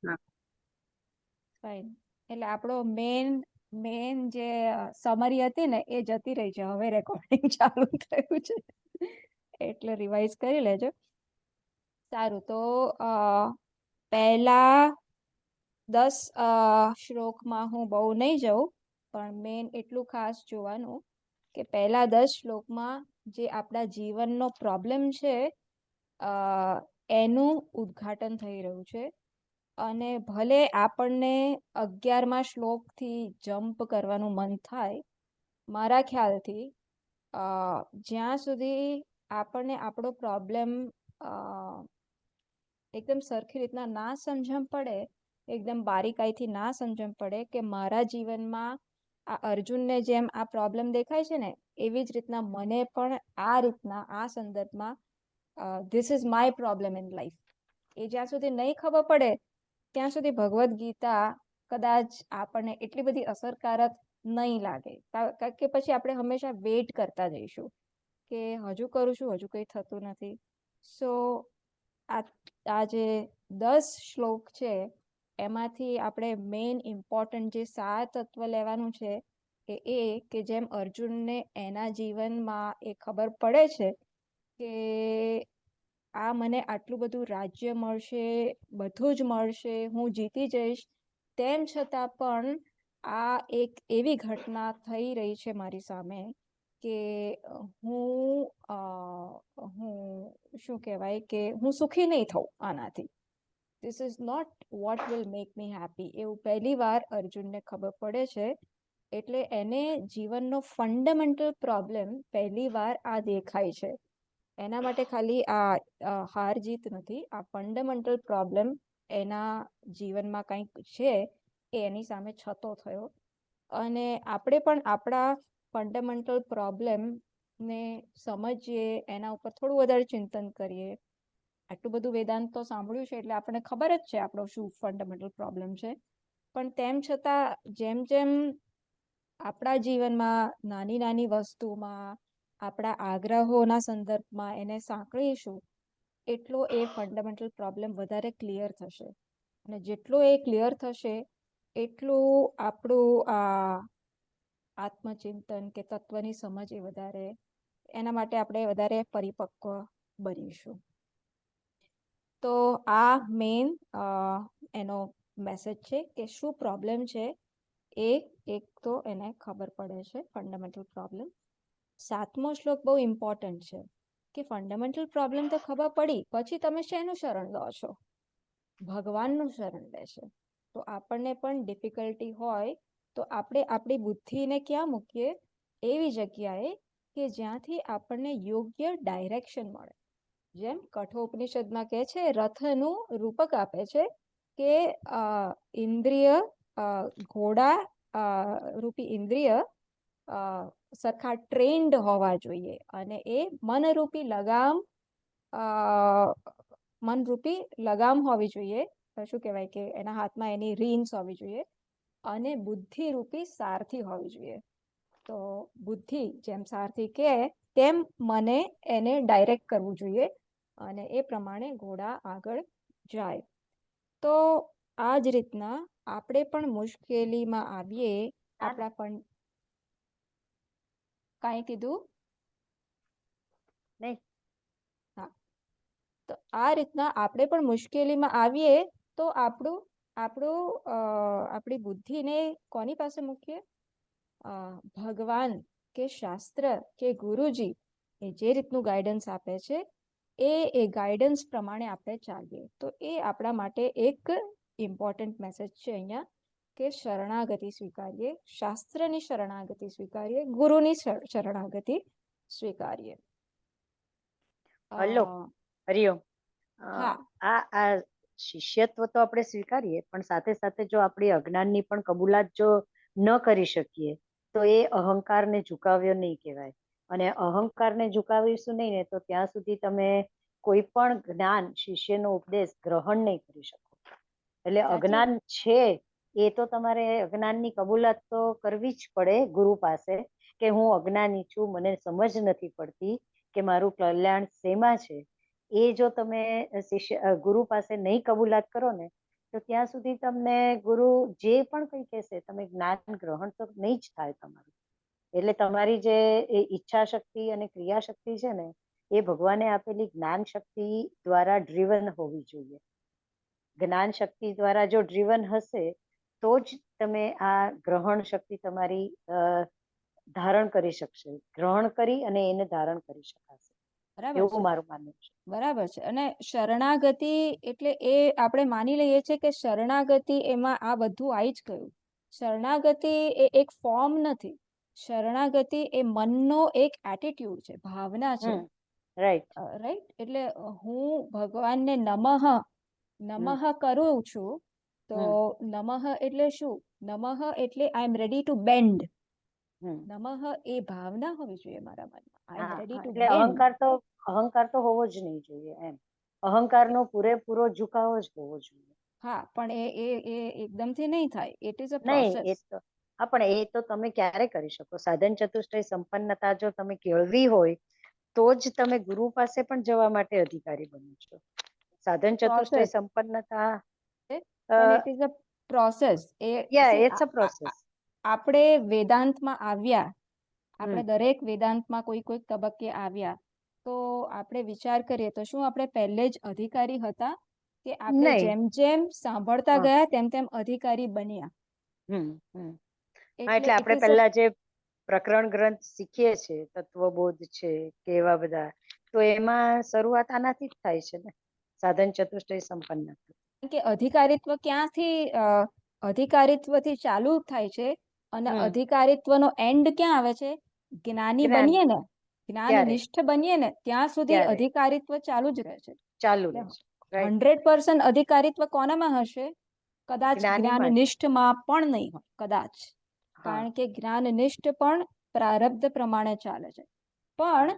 હા. ફાઇન. એટલે આપણો મેન જે સમરી હતી ને એ જતી રહી છે, હવે રેકોર્ડિંગ ચાલુ થયું છે એટલે રિવાઇઝ કરી લેજો. સારું, તો પહેલા 10 શ્લોકમાં હું બહુ નહીં જાઉં, પણ મેન એટલું ખાસ જોવાનું કે પહેલા 10 શ્લોકમાં જે આપણા જીવનનો પ્રોબ્લેમ છે એનું ઉદ્ઘાટન થઈ રહ્યું છે. અને ભલે આપણને 11મા શ્લોકથી જમ્પ કરવાનું મન થાય, મારા ખ્યાલથી જ્યાં સુધી આપણને આપણો પ્રોબ્લેમ એકદમ સરખી રીતના ના સમજણ પડે, એકદમ બારીકાઈથી ના સમજણ પડે કે મારા જીવનમાં આ અર્જુનને જેમ આ પ્રોબ્લેમ દેખાય છે ને, એવી જ રીતના મને પણ આ રીતના આ સંદર્ભમાં this is my problem in life, એ જ્યાં સુધી નહીં ખબર પડે ત્યાં સુધી ભગવદ્ ગીતા કદાચ આપણને એટલી બધી અસરકારક નહીં લાગે. કારણ કે પછી આપણે હંમેશા વેઇટ કરતા જઈશું કે હજુ કરું છું, હજુ કંઈ થતું નથી. સો આ જે 10 શ્લોક છે એમાંથી આપણે મેઇન ઇમ્પોર્ટન્ટ જે 7 તત્વ લેવાનું છે એ કે જેમ અર્જુનને એના જીવનમાં એ ખબર પડે છે કે આ મને આટલું બધું રાજ્ય મળશે, બધું જ મળશે, હું જીતી જઈશ, તેમ છતાં પણ આ એક એવી ઘટના થઈ રહી છે મારી સામે કે હું શું કહેવાય કે હું સુખી નહીં થઉં આનાથી. This is not what will make me happy, એવું પહેલી વાર અર્જુનને ખબર પડે છે. એટલે એને જીવનનો ફંડામેન્ટલ પ્રોબ્લેમ પહેલી વાર આ દેખાય છે. એના માટે ખાલી આ હાર જીત નથી, આ ફંડામેન્ટલ પ્રોબ્લેમ એના જીવનમાં કંઈક છે એ એની સામે છતો થયો. અને આપણે પણ આપણા ફંડામેન્ટલ પ્રોબ્લેમને સમજીએ, એના ઉપર થોડું વધારે ચિંતન કરીએ. આટલું બધું વેદાંત તો સાંભળ્યું છે એટલે આપણને ખબર જ છે આપણો શું ફંડામેન્ટલ પ્રોબ્લેમ છે. પણ તેમ છતાં જેમ જેમ આપણા જીવનમાં નાની નાની વસ્તુમાં આપણા આગ્રહોના સંદર્ભમાં એને સાંકળીશું, એટલો એ ફંડામેન્ટલ પ્રોબ્લેમ વધારે ક્લિયર થશે. અને જેટલો એ ક્લિયર થશે એટલું આપણું આત્મચિંતન કે તત્વની સમજ એ વધારે, એના માટે આપણે વધારે પરિપક્વ બનીશું. તો આ મેઇન એનો મેસેજ છે કે શું પ્રોબ્લેમ છે એ એક તો એને ખબર પડે છે, ફંડામેન્ટલ પ્રોબ્લેમ. 7મો શ્લોક બહુ ઇમ્પોર્ટન્ટ છે કે ફંડામેન્ટલ પ્રોબ્લેમ તો ખબર પડી, પછી તમે શેનું શરણ લો છો? ભગવાનનું શરણ લે છે. તો આપણને પણ ડિફિકલ્ટી હોય તો આપણે આપણી બુદ્ધિને ક્યાં મૂકીએ? એવી જગ્યાએ કે જ્યાંથી આપણને યોગ્ય ડાયરેક્શન મળે. જેમ કઠોપનિષદમાં કહે છે, રથનું રૂપક આપે છે કે ઇન્દ્રિય ઘોડા રૂપી ઇન્દ્રિય સરખા ટ્રેન્ડ હોવા જોઈએ, અને એ મનરૂપી લગામ હોવી જોઈએ. શું કહેવાય કે એના હાથમાં એની રીન્સ હોવી જોઈએ, અને બુદ્ધિ રૂપી સારથી હોવી જોઈએ. તો બુદ્ધિ જેમ સારથી કે તેમ મને એને ડાયરેક્ટ કરવું જોઈએ, અને એ પ્રમાણે ઘોડા આગળ જાય. તો આ જ રીતના આપણે પણ મુશ્કેલીમાં આવીએ, આપણા પણ કાંઈ કીધું નહીં. હા, તો આ રીતના આપણે પણ મુશ્કેલીમાં આવીએ તો આપણી બુદ્ધિને કોની પાસે મૂકીએ? ભગવાન કે શાસ્ત્ર કે ગુરુજી એ જે રીતનું ગાઈડન્સ આપે છે એ ગાઈડન્સ પ્રમાણે આપણે ચાલીએ. તો એ આપણા માટે એક ઇમ્પોર્ટન્ટ મેસેજ છે અહીંયા કે શરણાગતિ સ્વીકારીએ, શાસ્ત્રની શરણાગતિ સ્વીકારીએ, ગુરુની શરણાગતિ સ્વીકારીએ. હલો, હરિઓમ. હા. આ શિષ્યત્વ તો આપણે સ્વીકારીએ, પણ સાથે સાથે જો આપણી અજ્ઞાનની પણ કબૂલાત જો ન કરી શકીએ તો એ અહંકારને ઝુકાવ્યો નહીં કહેવાય. અને અહંકારને ઝુકાવીશું નહીં ને તો ત્યાં સુધી તમે કોઈ પણ જ્ઞાન, શિષ્યનો ઉપદેશ ગ્રહણ નહીં કરી શકો. એટલે અજ્ઞાન છે એ તો તમારે અજ્ઞાનની કબૂલાત તો કરવી જ પડે ગુરુ પાસે કે હું અજ્ઞાની છું, મને સમજ નથી પડતી કે મારું કલ્યાણ શેમાં છે. એ જો તમે ગુરુ પાસે નહીં કબૂલાત કરો ને તો તો ત્યાં સુધી તમને ગુરુ જે પણ કંઈ કહેશે તમે જ્ઞાન ગ્રહણ તો નહીં જ થાય તમારું. એટલે તમારી જે ઈચ્છા શક્તિ અને ક્રિયા શક્તિ છે ને, એ ભગવાને આપેલી જ્ઞાન શક્તિ દ્વારા ડ્રીવન હોવી જોઈએ. જ્ઞાન શક્તિ દ્વારા જો ડ્રીવન હશે તો જ તમે આ ગ્રહણ શક્તિ તમારી ધારણ કરી શકશે, ગ્રહણ કરી અને એને ધારણ કરી શકાશે. બરાબર એવું છે, મારું માનવું છે. બરાબર છે. અને શરણાગતિ એટલે એ આપણે માની લઈએ છીએ કે શરણાગતિ એમાં આ બધું આવી જ ગયું. શરણાગતિ એ એક ફોર્મ નથી. શરણાગતિ એ મનનો એક એટીટ્યુડ છે, ભાવના છે. રાઈટ. રાઈટ. એટલે હું ભગવાનને નમઃ કરું છું. તો નમઃ એટલે શું? નમઃ એટલે આઈ એમ રેડી ટુ બેન્ડ. નમઃ એ ભાવના હોવી જોઈએ મારા મનમાં. આઈ એમ રેડી ટુ એટલે બેન્ડ. અહંકાર તો હોવો જ નહીં જોઈએ એમ. અહંકારનો પૂરેપૂરો ઝુકાવ જ હોવો જોઈએ. હા, પણ એ એકદમથી નહીં થાય. ઇટ ઇઝ અ નહીં, પ્રોસેસ. પણ એ તો તમે ક્યારે કરી શકો? સાધન ચતુષ્ટય સંપન્નતા જો તમે કેળવી હોય તો જ તમે ગુરુ પાસે પણ જવા માટે અધિકારી બનો છો. સાધન ચતુષ્ટય પ્રોસેસ સંપન્નતા પણ it is a process. It's a process. આપણે વેદાંતમાં આવ્યા, આપણે દરેક વેદાંતમાં કોઈ કોઈક તબક્કે આવ્યા, તો આપણે વિચાર કરીએ તો શું આપણે પહેલે જ અધિકારી હતા કે આપણે નહીં. જેમ જેમ સાંભળતા ગયા તેમ તેમ અધિકારી બન્યા? એટલે ઇટ આપણે ઇઝ અ પહેલા જે પ્રકરણ ગ્રંથ શીખીએ છીએ, તત્વબોધ છે કે એવા બધા, તો એમાં શરૂઆત આનાથી જ થાય છે ને, સાધન ચતુષ્ટય સંપન્ન. કે અધિકારીત્વ ક્યાંથી અધિકારીત્વથી ચાલુ થાય છે અને અધિકારીત્વનો એન્ડ ક્યાં આવે છે? જ્ઞાની જ્ઞાન બનીએ ને, જ્ઞાન ત્યારે નિષ્ઠ બનીએ ને ત્યાં સુધી ત્યારે અધિકારીત્વ ચાલુ જ રહે છે. ચાલુ રહે છે. રાઈટ. 100% અધિકારીત્વ કોનામાં હશે? કદાચ જ્ઞાનીમાં જ. જ્ઞાનનિષ્ઠમાં પણ નહીં હોય, કદાચ. હા. કારણ કે જ્ઞાનનિષ્ઠ પણ પ્રારબ્ધ પ્રમાણે ચાલે છે. પણ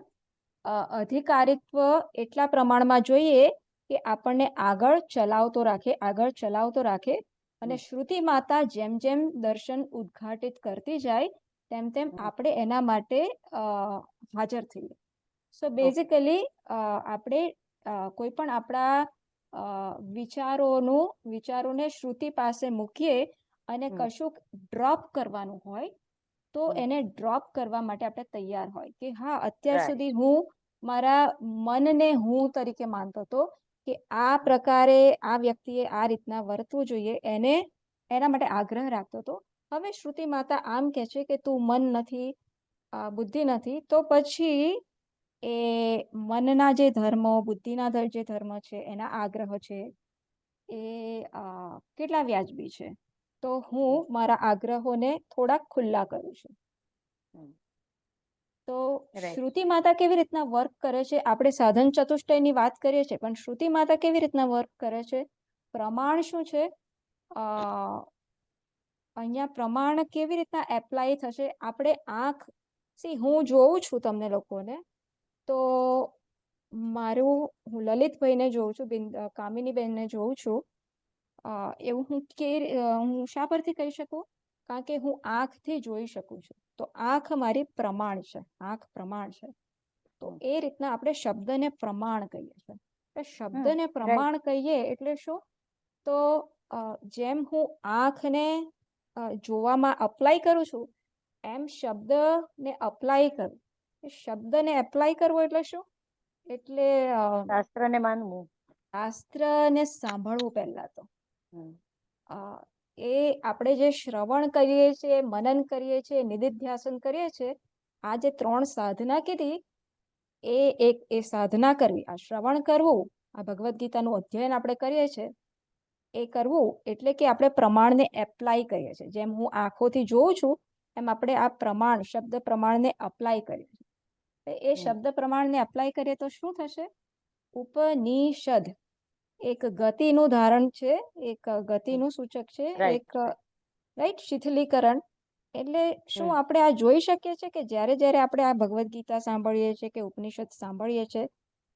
અધિકારીત્વ એટલા પ્રમાણમાં જોઈએ કે આપણને આગળ ચલાવતો રાખે, આગળ ચલાવતો રાખે. અને શ્રુતિ માતા જેમ જેમ દર્શન ઉદ્ઘાટિત કરતી જાય તેમ તેમ આપણે એના માટે હાજર થઈએ. સો બેઝિકલી આપણે કોઈ પણ આપણા વિચારોને શ્રુતિ પાસે મૂકીએ અને કશુંક ડ્રોપ કરવાનું હોય તો એને ડ્રોપ કરવા માટે આપણે તૈયાર હોય કે હા, અત્યાર સુધી રાઈટ. હું મારા મનને હું તરીકે માનતો હતો કે આ પ્રકારે આ વ્યક્તિએ આ રીતના વર્તવું જોઈએ, એના માટે આગ્રહ રાખતો હતો. હવે શ્રુતિ માતા આમ કહે છે કે તું મન નથી, બુદ્ધિ નથી, તો પછી એ મનના જે ધર્મો, બુદ્ધિના જે ધર્મ છે, એના આગ્રહ છે, એ કેટલા વ્યાજબી છે? તો હું મારા આગ્રહોને થોડાક ખુલ્લા કરું છું. તો રાઈટ. શ્રુતિ માતા કેવી રીતના વર્ક કરે છે? આપણે સાધન ચતુષ્ટયની વાત કરીએ છીએ, પણ શ્રુતિ માતા કેવી રીતના વર્ક કરે છે? પ્રમાણ શું છે? અહીંયા પ્રમાણ કેવી રીતના એપ્લાય થશે? આપણે હું જોઉં છું તમને લોકોને, તો હું લલિતભાઈને જોઉં છું, કામિનીબેનને જોઉં છું. એવું હું શા પરથી કહી શકું? કારણ કે હું આંખથી જોઈ શકું છું. તો આંખ મારી પ્રમાણ છે, આંખ પ્રમાણ છે. તો એ રીતના આપણે શબ્દને પ્રમાણ કહીએ છીએ. શબ્દને પ્રમાણ કહીએ એટલે શું? તો જેમ હું આંખને જોવામાં અપ્લાય કરું છું, એમ શબ્દને અપ્લાય કરું. શબ્દને એપ્લાય કરવો એટલે શું? એટલે શાસ્ત્રને માનવું. શાસ્ત્રને સાંભળવું. પહેલા તો એ આપણે જે શ્રવણ કરીએ છીએ, મનન કરીએ છીએ, નિધિધ્યાસન કરીએ છીએ, આ જે 3 સાધના કીધી, એ સાધના કરવી, આ શ્રવણ કરવું, આ ભગવદ્ ગીતાનું અધ્યયન આપણે કરીએ છીએ, એ કરવું એટલે કે આપણે પ્રમાણને એપ્લાય કરીએ છીએ. જેમ હું આંખોથી જોઉં છું એમ આપણે આ પ્રમાણ, શબ્દ પ્રમાણને અપ્લાય કરીએ છીએ. એ શબ્દ પ્રમાણને અપ્લાય કરીએ તો શું થશે? ઉપનિષદ એક ગતિનું ધારણ છે, એક ગતિનું સૂચક છે, એક રાઈટ શિથિલીકરણ. એટલે શું આપણે આ જોઈ શકીએ છીએ કે જ્યારે જ્યારે આપણે આ ભગવદ્ ગીતા સાંભળીએ છીએ કે ઉપનિષદ સાંભળીએ છીએ,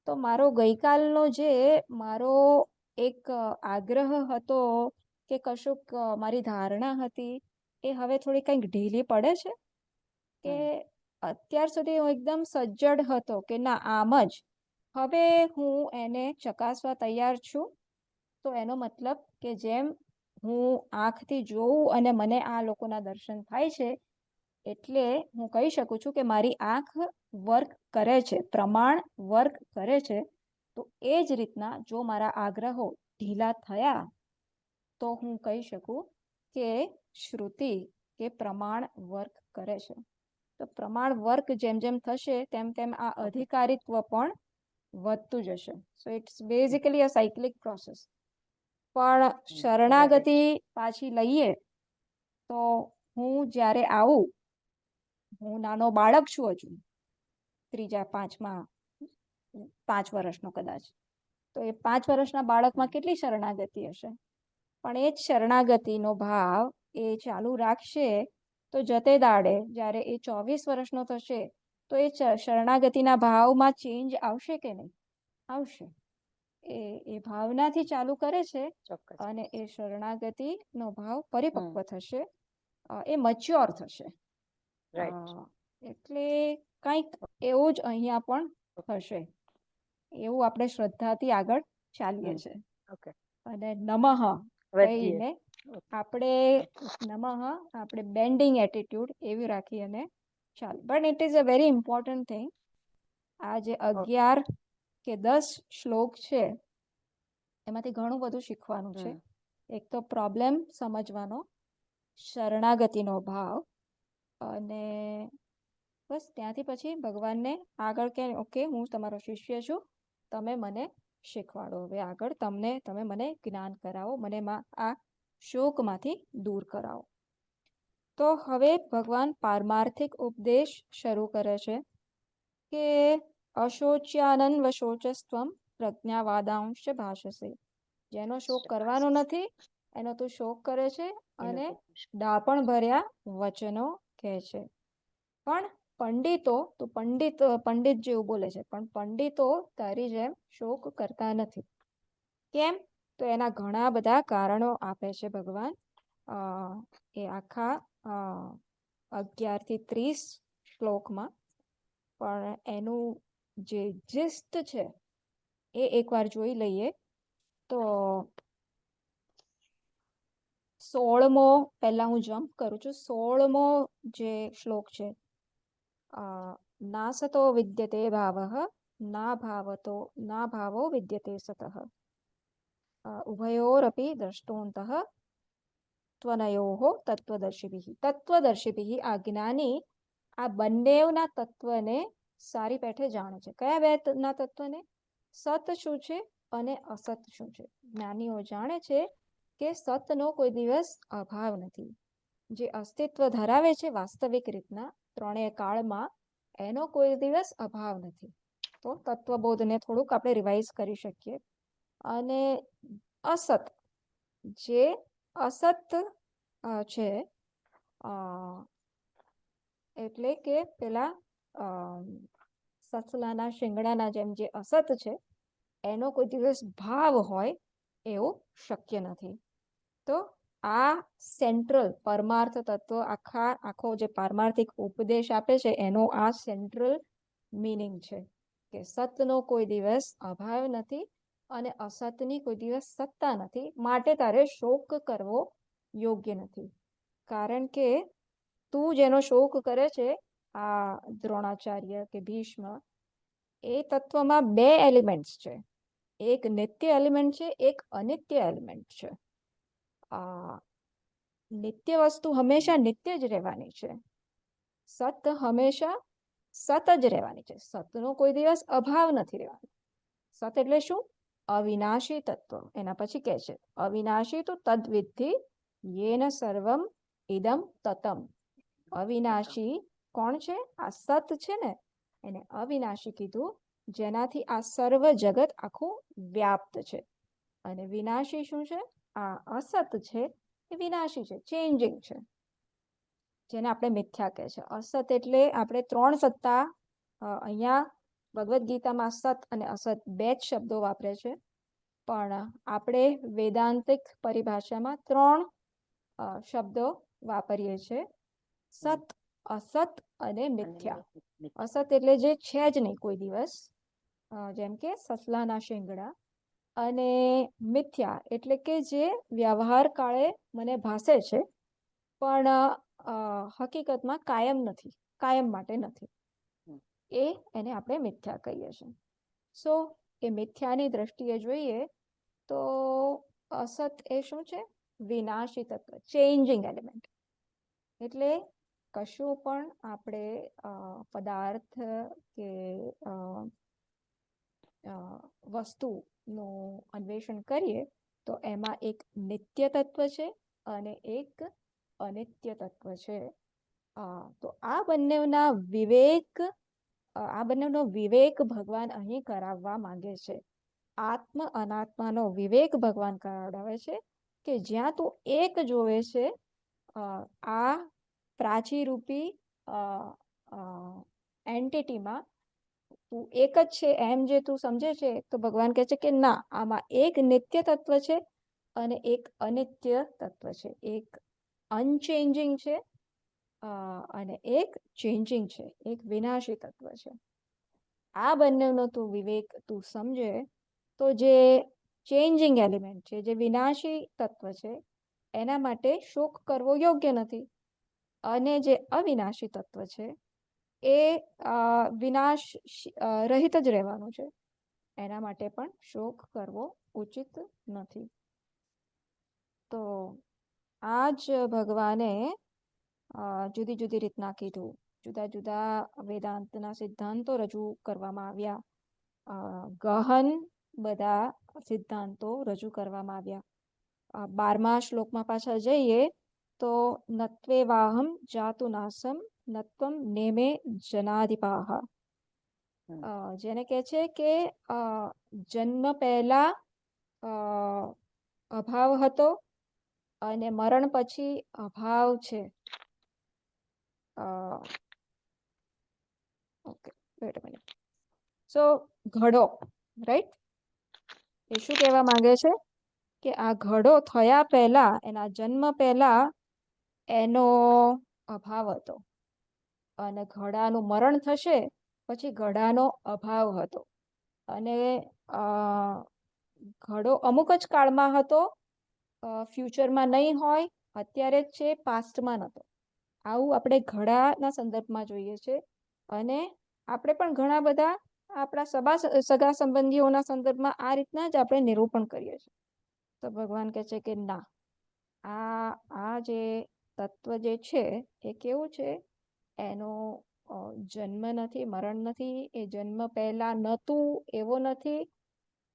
તો મારો ગઈકાલનો જે મારો એક આગ્રહ હતો કે કશુંક મારી ધારણા હતી, એ હવે થોડી કંઈક ઢીલી પડે છે? કે અત્યાર સુધી હું એકદમ સજ્જડ હતો કે ના આમ જ, હવે હું એને ચકાસવા તૈયાર છું તો એનો મતલબ કે જેમ હું આંખથી જોઉં અને મને આ લોકોના દર્શન થાય છે, એટલે હું કહી શકું છું કે મારી આંખ વર્ક કરે છે, પ્રમાણ વર્ક કરે છે. તો એ જ રીતના જો મારા આગ્રહો ઢીલા થયા તો હું કહી શકું કે શ્રુતિ કે પ્રમાણ વર્ક કરે છે. તો પ્રમાણ વર્ક જેમ જેમ થશે તેમ તેમ આ અધિકારીત્વ પણ વધતું જશે. So it's basically a cyclic process. પણ શરણાગતિ પાછી લઈએ તો હું જ્યારે આવું, હું નાનો બાળક છું હજુ, 5 વર્ષનો કદાચ, તો એ 5 વર્ષના બાળકમાં કેટલી શરણાગતિ હશે? પણ એ જ શરણાગતિનો ભાવ એ ચાલુ રાખશે તો જતે દાડે જ્યારે એ 24 વર્ષનો થશે તો એ શરણાગતિના ભાવમાં ચેન્જ આવશે કે નહીં? આવશે. એ ભાવનાથી ચાલુ કરે છે અને એ શરણાગતિનો ભાવ પરિપક્વ થશે, એ મચ્યોર થશે. એટલે કંઈક એવું જ અહીંયા પણ થશે, એવું આપણે શ્રદ્ધાથી આગળ ચાલીએ છીએ. અને નમઃ કહીને આપણે બેન્ડિંગ એટીટ્યુડ એવી રાખી અને ચાલ. But it is a very important thing. આ જે 11 કે 10 શ્લોક છે એમાંથી ઘણું બધું શીખવાનું છે. એક તો પ્રોબ્લેમ સમજવાનો, શરણાગતિનો ભાવ, અને બસ ત્યાંથી પછી ભગવાનને આગળ કે ઓકે હું તમારો શિષ્ય છું, તમે મને શીખવાડો, હવે આગળ તમે મને જ્ઞાન કરાવો, મને આ શોકમાંથી દૂર કરાવો. તો હવે ભગવાન પારમાર્થિક ઉપદેશ શરૂ કરે છે કે અશોચ્યાનન વશોચસ્ત્વમ પ્રજ્ઞાવાદાંશ ભાષસે. જેનો શોક કરવાનો નથી એનો તું શોક કરે છે અને ડાપણ ભર્યા વચનો કહે છે. પણ પંડિત જેવું બોલે છે, પણ પંડિતો તારી જેમ શોક કરતા નથી. કેમ? તો એના ઘણા બધા કારણો આપે છે ભગવાન. એ આખા 11 થી 30 શ્લોકમાં. પણ એનું જે જિસ્ટ છે એ એકવાર જોઈ લઈએ તો 16મો, પહેલા હું જમ્પ કરું છું, 16મો જે શ્લોક છે, નાસતો વિદ્યતે ભાવઃ ના ભાવો વિદ્યતે સતઃ ઉભયોરપી દ્રષ્ટોંતઃ ત્વનયોઃ તત્વદર્શિભિઃ. આ જ્ઞાની આ બંનેના તત્વને સારી પેઠે જાણે છે. કયા બે ના તત્વને? સત શું છે અને અસત શું છે. જ્ઞાનીઓ જાણે છે કે સતનો કોઈ દિવસ અભાવ નથી. જે અસ્તિત્વ ધરાવે છે વાસ્તવિક રીતના ત્રણેય કાળમાં, એનો કોઈ દિવસ અભાવ નથી. તો તત્વબોધને થોડુંક આપણે રિવાઇઝ કરી શકીએ. અને અસત, જે અસત છે, એટલે કે પેલા સસલાના શિંગડાના જેમ જે અસત છે એનો કોઈ દિવસ ભાવ હોય એવું શક્ય નથી. તો આ સેન્ટ્રલ પરમાર્થ તત્વ, આખો જે પારમાર્થિક ઉપદેશ આપે છે એનો આ સેન્ટ્રલ મીનિંગ છે કે સતનો કોઈ દિવસ અભાવ નથી અને અસતની કોઈ દિવસ સત્તા નથી, માટે તારે શોક કરવો યોગ્ય નથી. કારણ કે તું જેનો શોક કરે છે, આ દ્રોણાચાર્ય કે ભીષ્મ, એ તત્વમાં 2 એલિમેન્ટ્સ છે. એક નિત્ય એલિમેન્ટ છે, એક અનિત્ય એલિમેન્ટ છે. નિત્ય વસ્તુ હંમેશા નિત્ય જ રહેવાની છે. સત હંમેશા સત જ રહેવાની છે. સતનો કોઈ દિવસ અભાવ નથી રહેવાનો. સત એટલે શું? અવિનાશી તત્વ. એના પછી કહે છે અવિનાશી તો તદ્વિદ્ધિ યેન સર્વમ ઇદમ તતમ. અવિનાશી કોણ છે? આ સત છે ને, એને અવિનાશી કીધું, જેનાથી આ સર્વ જગત આખું વ્યાપ્ત છે. અને વિનાશી શું છે? આ અસત છે એ વિનાશી છે, ચેન્જિંગ છે, જેને આપણે મિથ્યા કહે છે. અસત એટલે આપણે 3 સત્તા, અહીંયા ભગવદ્ ગીતામાં સત અને અસત 2 જ શબ્દો વાપરે છે, પણ આપણે વેદાંતિક પરિભાષામાં 3 શબ્દો વાપરીએ છીએ: સત, અસત અને મિથ્યા. અસત એટલે જે છે જ નહીં કોઈ દિવસ, જેમ કે સસલાના શિંગડા. અને મિથ્યા એટલે કે જે વ્યવહાર કાળે મને ભાસે છે પણ હકીકતમાં કાયમ નથી, કાયમ માટે નથી, એને આપણે મિથ્યા કહીએ છીએ. સો એ મિથ્યાની દ્રષ્ટિએ જોઈએ તો અસત એ શું છે? વિનાશી તત્વ, ચેન્જિંગ એલિમેન્ટ. એટલે કશું પણ આપણે પદાર્થ કે વસ્તુનું અન્વેષણ કરીએ તો એમાં એક નિત્ય તત્વ છે અને એક અનિત્ય તત્વ છે. તો આ બંનેનો વિવેક ભગવાન અહીં કરાવવા માંગે છે. આત્મ અનાત્માનો વિવેક ભગવાન કરાવડાવે છે કે જ્યાં તું એક જોવે છે, આ પ્રાચીરૂપી એન્ટિટીમાં તું એક જ છે એમ જે તું સમજે છે, તો ભગવાન કહે છે કે ના, આમાં એક નિત્ય તત્વ છે અને એક અનિત્ય તત્વ છે. એક અનચેન્જિંગ છે અને એક ચેન્જિંગ છે, એક વિનાશી તત્વ છે. આ બંનેનો તું વિવેક તું સમજે તો જે ચેન્જિંગ એલિમેન્ટ છે, જે વિનાશી તત્વ છે, એના માટે શોક કરવો યોગ્ય નથી. અને જે અવિનાશી તત્વ છે એ વિનાશ રહિત જ રહેવાનું છે, એના માટે પણ શોક કરવો ઉચિત નથી. તો આ જ ભગવાને જુદી જુદી રીતના કીધું. જુદા જુદા વેદાંતના સિદ્ધાંતો રજૂ કરવામાં આવ્યા, ગહન બધા સિદ્ધાંતો રજૂ કરવામાં આવ્યા. 12મા શ્લોકમાં પાછા જઈએ તો નત્વેવાહમ જાતુ નાસમ નત્વમ નેમે જનાધિપાહ. જેને કહે છે કે જન્મ પહેલા અભાવ હતો અને મરણ પછી અભાવ છે. ઓકે, વેટ અ મિનિટ. સો ઘડો, રાઈટ, એ શું કહેવા માંગે છે કે આ ઘડો થયા પહેલા, એના જન્મ પહેલા એનો અભાવ હતો અને ઘડાનું મરણ થશે પછી ઘડાનો અભાવ હતો. અને ઘડો અમુક જ કાળમાં હતો, ફ્યુચરમાં નહીં હોય, અત્યારે જ છે, પાસ્ટમાં નહોતો. આવું આપણે ઘડાના સંદર્ભમાં જોઈએ છે. અને આપણે પણ ઘણા બધા આપણા સગા સંબંધીઓના સંદર્ભમાં આ રીતના જ આપણે નિરૂપણ કરીએ છીએ. તો ભગવાન કહે છે કે ના, આ જે તત્વ જે છે એ કેવું છે, એનો જન્મ નથી, મરણ નથી, એ જન્મ પહેલા નહોતું એવો નથી,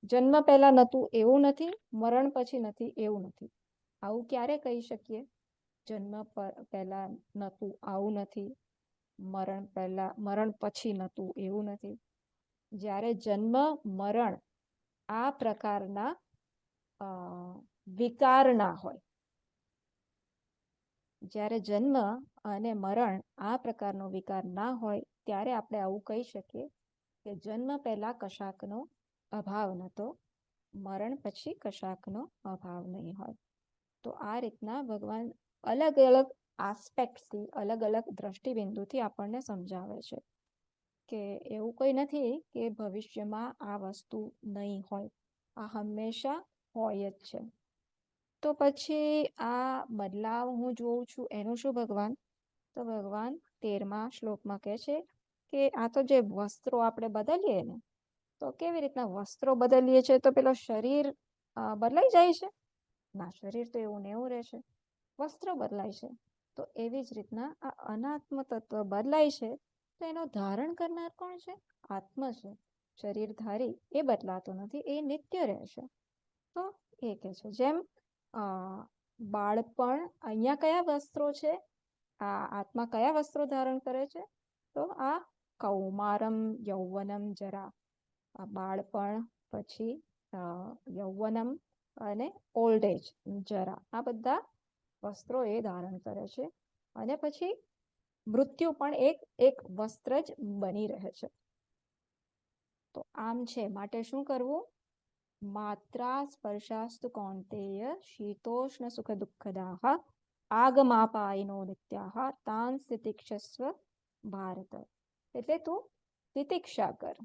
જન્મ પહેલા નહોતું એવું નથી, મરણ પછી નથી એવું નથી. આવું ક્યારે કહી શકીએ? જન્મ પહેલા નહોતું આવું નથી, મરણ પછી નહોતું એવું નથી. જ્યારે જન્મ મરણ આ પ્રકારના વિકાર ના હોય, જ્યારે જન્મ અને મરણ આ પ્રકારનો વિકાર ના હોય, ત્યારે આપણે આવું કહી શકીએ કે જન્મ પહેલા કશાકનો અભાવ નહોતો, મરણ પછી કશાકનો અભાવ નહીં હોય. તો આ રીતના ભગવાન અલગ અલગ આસ્પેક્ટથી, અલગ અલગ દ્રષ્ટિબિંદુથી આપણને સમજાવે છે કે એવું કોઈ નથી કે ભવિષ્યમાં આ વસ્તુ નહીં હોય, આ હંમેશા હોય જ છે. તો પછી આ બદલાવ હું જોઉં છું એનું શું ભગવાન? તો ભગવાન 13મા શ્લોકમાં કહે છે કે આ તો જે વસ્ત્રો આપણે બદલીએ ને, તો કેવી રીતના વસ્ત્રો બદલીએ છીએ તો પેલો શરીર બદલાઈ જાય છે? ના, શરીર તો એવું ને એવું રહે છે, વસ્ત્રો બદલાય છે. તો એવી જ રીતના આ અનાત્મ તત્વ બદલાય છે, તો એનો ધારણ કરનાર કોણ છે? આત્મ છે. શરીરધારી એ બદલાતો નથી, એ નિત્ય રહેશે. તો એ કહે છે જેમ બાળપણ, અહીંયા કયા વસ્ત્રો છે, આ આત્મા કયા વસ્ત્રો ધારણ કરે છે? તો આ કૌમારમ, યૌવનમ, જરા. આ બાળપણ, પછી યૌવનમ અને ઓલ્ડ એજ, જરા, આ બધા વસ્ત્રો એ ધારણ કરે છે. અને પછી મૃત્યુ પણ એક વસ્ત્ર જ બની રહે છે. તો આમ છે, માટે શું કરવું? માત્રા સ્પર્શાસ્તુ કૌંતેય શીતોષ્ણ સુખ દુઃખદાહ આગમાપાયનો નિત્યાહ તાન તિતિક્ષસ્વ ભારત. એટલે તું તિતિક્ષા કર,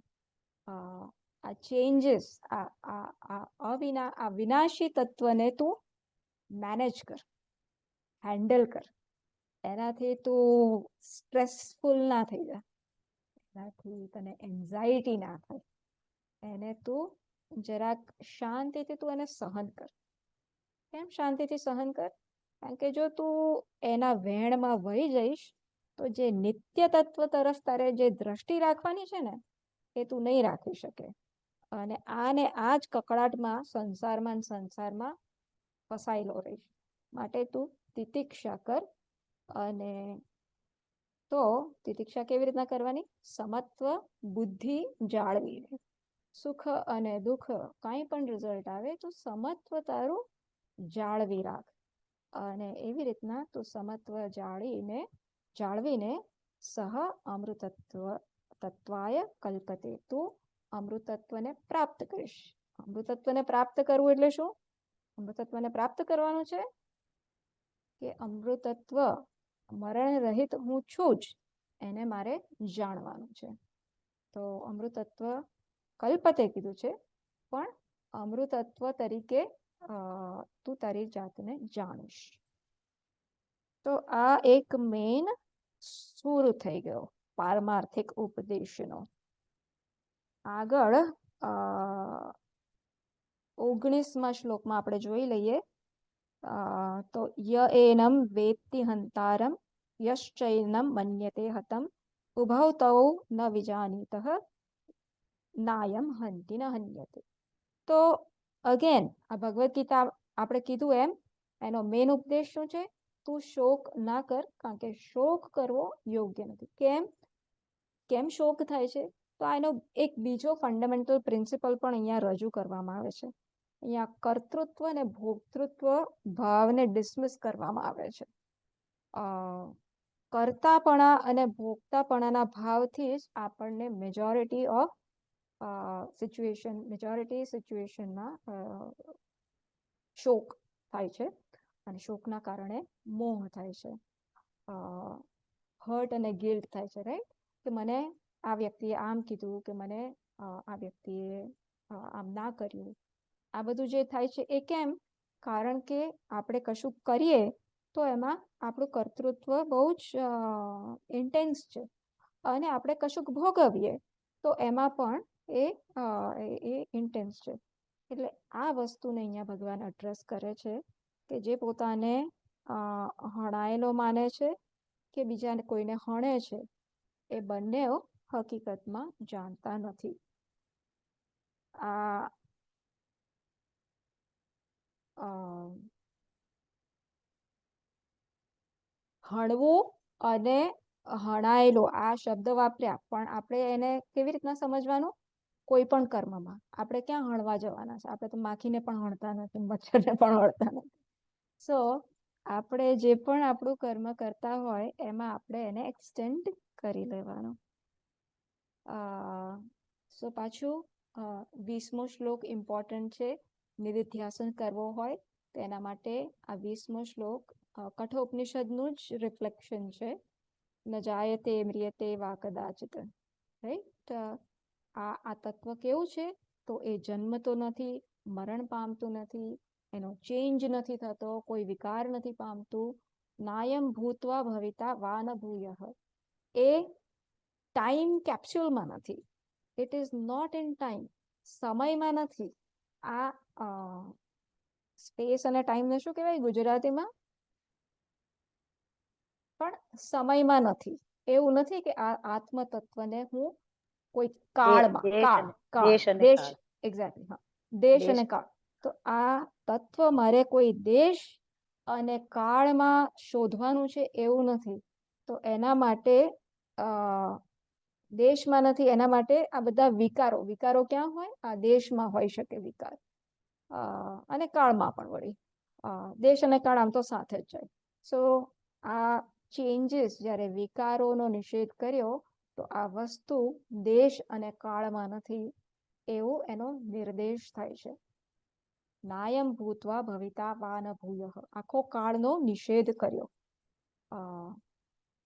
આ ચેન્જીસ, આ વિનાશી તત્વને તું મેનેજ કર, હેન્ડલ કર. એનાથી તું સ્ટ્રેસફુલ ના થઈ જાય, એનાથી તને એન્ઝાયટી ના થાય. એને તું જરાક શાંતિથી તું એને સહન કર. કેમ શાંતિથી સહન કર? કારણ કે જો તું એના વેણમાં વહી જઈશ તો જે નિત્ય તત્વ તરફ તારે જે દ્રષ્ટિ રાખવાની છે ને, એ તું નહીં રાખી શકે. અને આ જ કકળાટમાં સંસારમાં ફસાયેલો રહીશ. માટે તું તિતિક્ષા કર. અને તો તિતિક્ષા કેવી રીતના કરવાની? સમત્વ બુદ્ધિ જાળવીને. સુખ અને દુઃખ કાંઈ પણ રિઝલ્ટ આવે તો સમત્વ તારું જાળવી રાખ. અને એવી રીતના તું સમત્વ જાળવીને સહ તત્વાય કલ્પતે, તું અમૃતત્વને પ્રાપ્ત કરીશ. અમૃતત્વને પ્રાપ્ત કરવું એટલે શું? અમૃતત્વને પ્રાપ્ત કરવાનું છે કે અમૃતત્વ મરણ રહિત હું છું જ, એને મારે જાણવાનું છે. તો અમૃતત્વ કલ્પતે કીધું છે, પણ અમૃતત્વ તરીકે તું તારી જાતને જાણીશ. તો આ એક મેઇન સૂર થઈ ગયો પારમાર્થિક ઉપદેશનો. આગળ 19મા શ્લોકમાં આપણે જોઈ લઈએ. તો ય એનમ વેત્તિ હંતારમ યશ્ચૈનમ મન્યતે હતમ ઉભૌ તૌ ન વિજાનીતઃ નાયમ હંતિ ન હન્યતે. તો અગેન આ ભગવદ્ ગીતા આપણે કીધું એમ એનો મેઇન ઉપદેશ શું છે? તું શોક ના કર, કારણ કે શોક કરવો યોગ્ય નથી. કેમ શોક થાય છે? તો આનો એક બીજો ફંડામેન્ટલ પ્રિન્સિપલ પણ અહીંયા રજૂ કરવામાં આવે છે. અહીંયા કર્તૃત્વ અને ભોક્તૃત્વ ભાવને ડિસમિસ કરવામાં આવે છે. કર્તાપણા અને ભોગતાપણાના ભાવથી જ આપણને મેજોરિટી સિચ્યુએશનમાં શોક થાય છે, અને શોકના કારણે મોહ થાય છે, હર્ટ અને ગિલ્ટ થાય છે, રાઈટ? કે મને આ વ્યક્તિએ આમ કીધું, કે મને આ વ્યક્તિએ આમ ના કર્યું. આ બધું જે થાય છે એ કેમ? કારણ કે આપણે કશું કરીએ તો એમાં આપણું કર્તૃત્વ બહુ જ ઇન્ટેન્સ છે, અને આપણે કશુંક ભોગવીએ તો એમાં પણ એ ઇન્ટેન્સ છે. એટલે આ વસ્તુને અહીંયા ભગવાન એડ્રેસ કરે છે કે જે પોતાને હણાયેલો માને છે કે બીજા કોઈને હણે છે, એ બંને હકીકતમાં જાણતા નથી. હણવું અને હણાયેલો આ શબ્દ વાપર્યા, પણ આપણે એને કેવી રીતના સમજવાનું? કોઈ પણ કર્મમાં આપણે ક્યાં હણવા જવાના છે? આપણે તો માખીને પણ હણતા નથી, મચ્છરને પણ હણતા નથી. સો આપણે જે પણ આપણું કર્મ કરતા હોય એમાં આપણે એને એક્સટેન્ડ કરી લેવાનું. સો પાછું 20મો શ્લોક ઇમ્પોર્ટન્ટ છે. નિધિધ્યાસન કરવો હોય તો એના માટે આ 20મો શ્લોક કઠોપનિષદનું જ રિફ્લેક્શન છે. ન જાયતે મ્રિયતે વા કદાચિત, રાઈટ? આ તત્વ કેવું છે? તો એ જન્મતો નથી, મરણ પામતું નથી, એનો ચેન્જ નથી થતો, કોઈ વિકાર નથી પામતું. નાયમ ભૂત્વા ભવિતા વા ન ભૂયઃ, એ ટાઈમ કેપ્સ્યુલમાં નથી. It is not in time, સમયમાં નથી. આ સ્પેસ અને ટાઈમને શું કહેવાય ગુજરાતીમાં? પણ સમયમાં નથી. એવું નથી કે આ આત્મ તત્વને હું કોઈ કાળમાં, દેશ, એક્ઝેક્ટલી, હા, દેશ અને કાળ. તો આ તત્વ મારે કોઈ દેશ અને કાળમાં શોધવાનું છે એવું નથી. તો એના માટે દેશમાં નથી, એના માટે આ બધા વિકારો ક્યાં હોય? આ દેશમાં હોઈ શકે વિકાર, અને કાળમાં પણ વળી. દેશ અને કાળ આમ તો સાથે જ જાય. સો આ ચેન્જીસ, જ્યારે વિકારોનો નિષેધ કર્યો તો આ વસ્તુ દેશ અને કાળમાં નથી, એવું એનો નિર્દેશ થાય છે. નાયમ ભૂત્વા ભવિતા વા ન ભૂયઃ, આખો કાળનો નિષેધ કર્યો.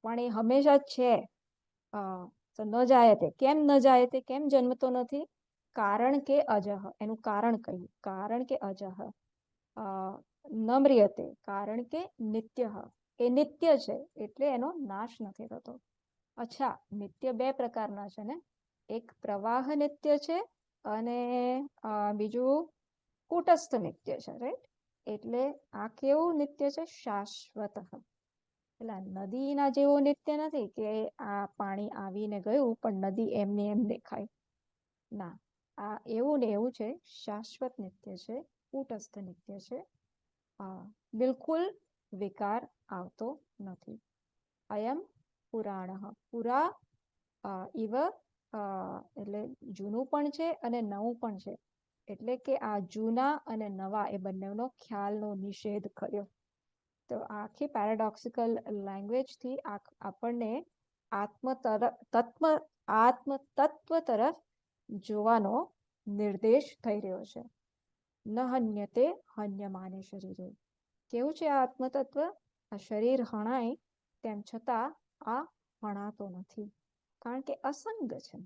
પણ એ હંમેશા છે. તો ન જાય તે કેમ? ન જાય તે કેમ જન્મતો નથી? કારણ કે અજહ, એનું કારણ કહ્યું, કારણ કે અજહ. ન મ્રિયતે, કારણ કે નિત્ય, એ નિત્ય છે એટલે એનો નાશ નથી થતો. અચ્છા, નિત્ય બે પ્રકારના છે ને, એક પ્રવાહ નિત્ય છે અને બીજું કૂટસ્થ નિત્ય છે, રાઈટ? એટલે આ કેવું નિત્ય છે? શાશ્વત. પેલા નદીના જેવો નિત્ય નથી કે આ પાણી આવીને ગયું પણ નદી એમને એમ દેખાય. ના, આ એવું ને એવું છે, શાશ્વત નિત્ય છે, કૂટસ્થ નિત્ય છે. બિલકુલ વિકાર આવતો નથી. અયમ પુરાણ, પુરા ઇવ, એટલે જૂનું પણ છે અને નવું પણ છે. એટલે કે આ જૂના અને નવા એ બંનેનો ખ્યાલનો નિષેધ કર્યો. તો આખી પેરાડોક્સિકલ લેંગ્વેજ થી આપણને આત્મ તત્વ તરફ જોવાનો નિર્દેશ થઈ રહ્યો છે. ન હન્યતે હન્યમાને શરીરે. કેવું છે આ આત્મતત્વ? આ શરીર હણાય તેમ છતાં આ હણાતો નથી, કારણ કે અસંગ છે.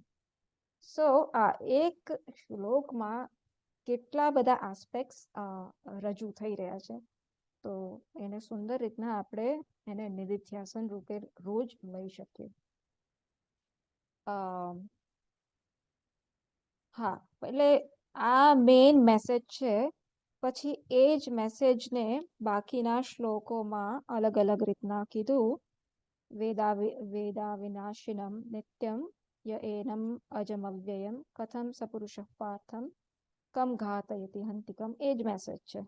સો આ એક શ્લોકમાં કેટલા બધા આસ્પેક્ટ્સ રજૂ થઈ રહ્યા છે. તો એને સુંદર રીતના આપણે એને નિધિધ્યાસન રૂપે રોજ લઈ શકીએ. હા, એટલે આ મેઇન મેસેજ છે. પછી એ જ મેસેજને બાકીના શ્લોકોમાં અલગ અલગ રીતના કીધું. વેદા વિનાશિનમ નિત્યમ ય એનમ અજમવ્યયમ કથમ સપુરુષઃ પાર્થમ કમ ઘાતયતિ હંતિકમ. એ જ મેસેજ છે.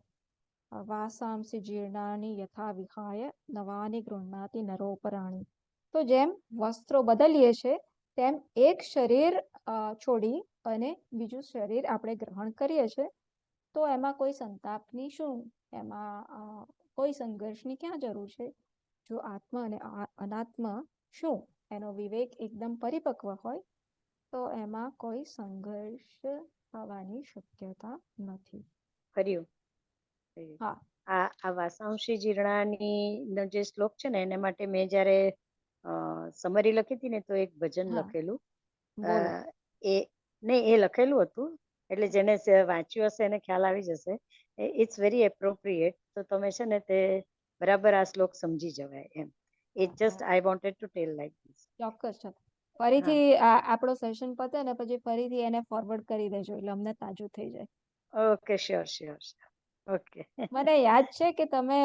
વાસાંસી જીર્ણાની યથા વિહાય નવાની ગૃહ્ણાતિ નરોપરાણી. તો જેમ વસ્ત્રો બદલીએ છે તેમ એક શરીર છોડી અને બીજું શરીર આપણે ગ્રહણ કરીએ છીએ, તો એમાં કોઈ સંતાપની શું, એમાં કોઈ સંઘર્ષની ક્યાં જરૂર છે? જો આત્મા અને અનાત્મ શું એનો વિવેક એકદમ પરિપક્વ હોય તો એમાં કોઈ સંઘર્ષ થવાની શક્યતા નથી. કર્યું. હા, આ વાસાંશી જીર્ણાની જે શ્લોક છે ને, એને માટે મેં જયારે સમરી લખી હતી ને, તો એક ભજન હા, લખેલું. બોલો. એ નહીં, એ લખેલું હતું, એટલે જેને વાંચ્યું હશે એને ખ્યાલ આવી જશે. It's very appropriate. તો તમે છે ને તે બરાબર આ શ્લોક સમજી જવાય એમ. It just I wanted to tell like this. ચોક્કસ છે. હા, ફરીથી આપણો સેશન પતે ને પછી ફરીથી એને ફોરવર્ડ કરી દેજો એટલે અમને તાજું થઈ જાય. Okay, sure sure. ઓકે. મને યાદ છે કે તમે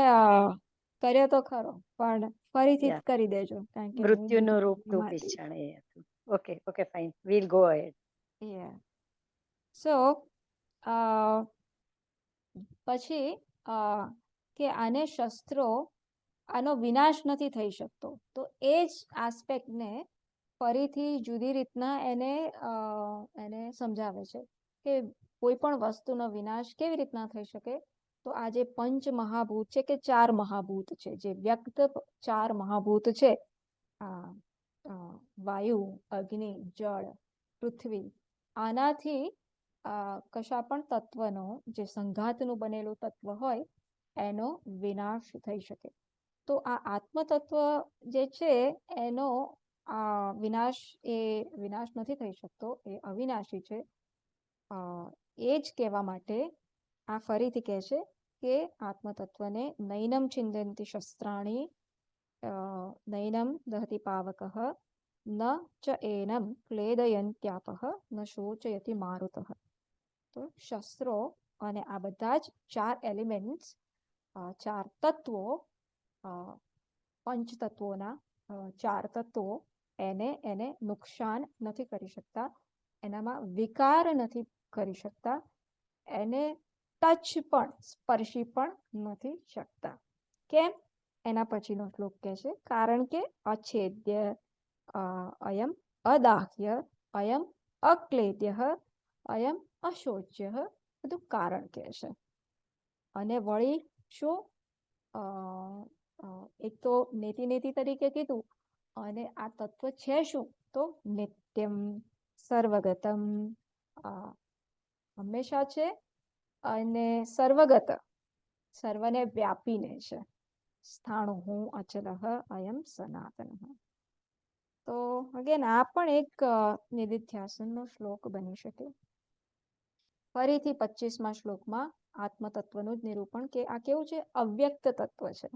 કર્યો તો ખરો, પણ ફરીથી જ કરી દેજો કારણ કે હું મૃત્યુનું રૂપ બીજી તું માંથી. પીછાણ, એ હતું. Okay okay, fine, we'll go ahead. So પછી કે આને શસ્ત્રો, આનો વિનાશ નથી થઈ શકતો. તો એ જ આસ્પેક્ટને ફરીથી જુદી રીતના એને સમજાવે છે કે કોઈ પણ વસ્તુનો વિનાશ કેવી રીતના થઈ શકે. તો આ જે પંચ મહાભૂત છે કે ચાર મહાભૂત છે, જે વ્યક્ત ચાર મહાભૂત છે, વાયુ, અગ્નિ, જળ, પૃથ્વી, આનાથી કશા પણ તત્વનો, જે સંઘાતનું બનેલું તત્વ હોય એનો વિનાશ થઈ શકે. તો આ આત્મતત્વ જે છે એનો વિનાશ નથી થઈ શકતો, એ અવિનાશી છે. એ જ કહેવા માટે આ ફરીથી કહે છે કે આત્મતત્વને નૈનમ છિંદંતિ શસ્ત્રાણી, નૈનમ દહતિ પાવકઃ, ન ચ એનમ ક્લેદયંત્યાપઃ, ન શોચયતિ મારુતઃ. તો શસ્ત્રો અને આ બધા જ ચાર એલિમેન્ટ્સ, ચાર તત્વો, પંચતત્વોના ચાર તત્વો, એને નુકસાન નથી કરી શકતા, એનામાં વિકાર નથી કરી શકતા, એને ટચ પણ, સ્પર્શી પણ નથી શકતા. કેમ? એના પછીનો શ્લોક કહે છે કારણ કે અછેદ્ય, અયમ અદાહ્ય, અયમ અક્લેદ્ય, અયમ અશોચ્ય, બધું કારણ કહે છે. અને વળી શું, એક તો નેતિ નેતિ તરીકે કીધું, અને આ તત્વ છે શું, તો નિત્યમ, સર્વગતમ, હંમેશા છે, અને સર્વગત, સર્વને વ્યાપીને છે. સ્થાણુ હું અચલઃ અયમ સનાતન. તો અગેન આ પણ એક નિધિધ્યાસનનો શ્લોક બની શકે. ફરીથી 25મા શ્લોકમાં આત્મતત્વનું જ નિરૂપણ કે આ કેવું છે, અવ્યક્ત તત્વ છે,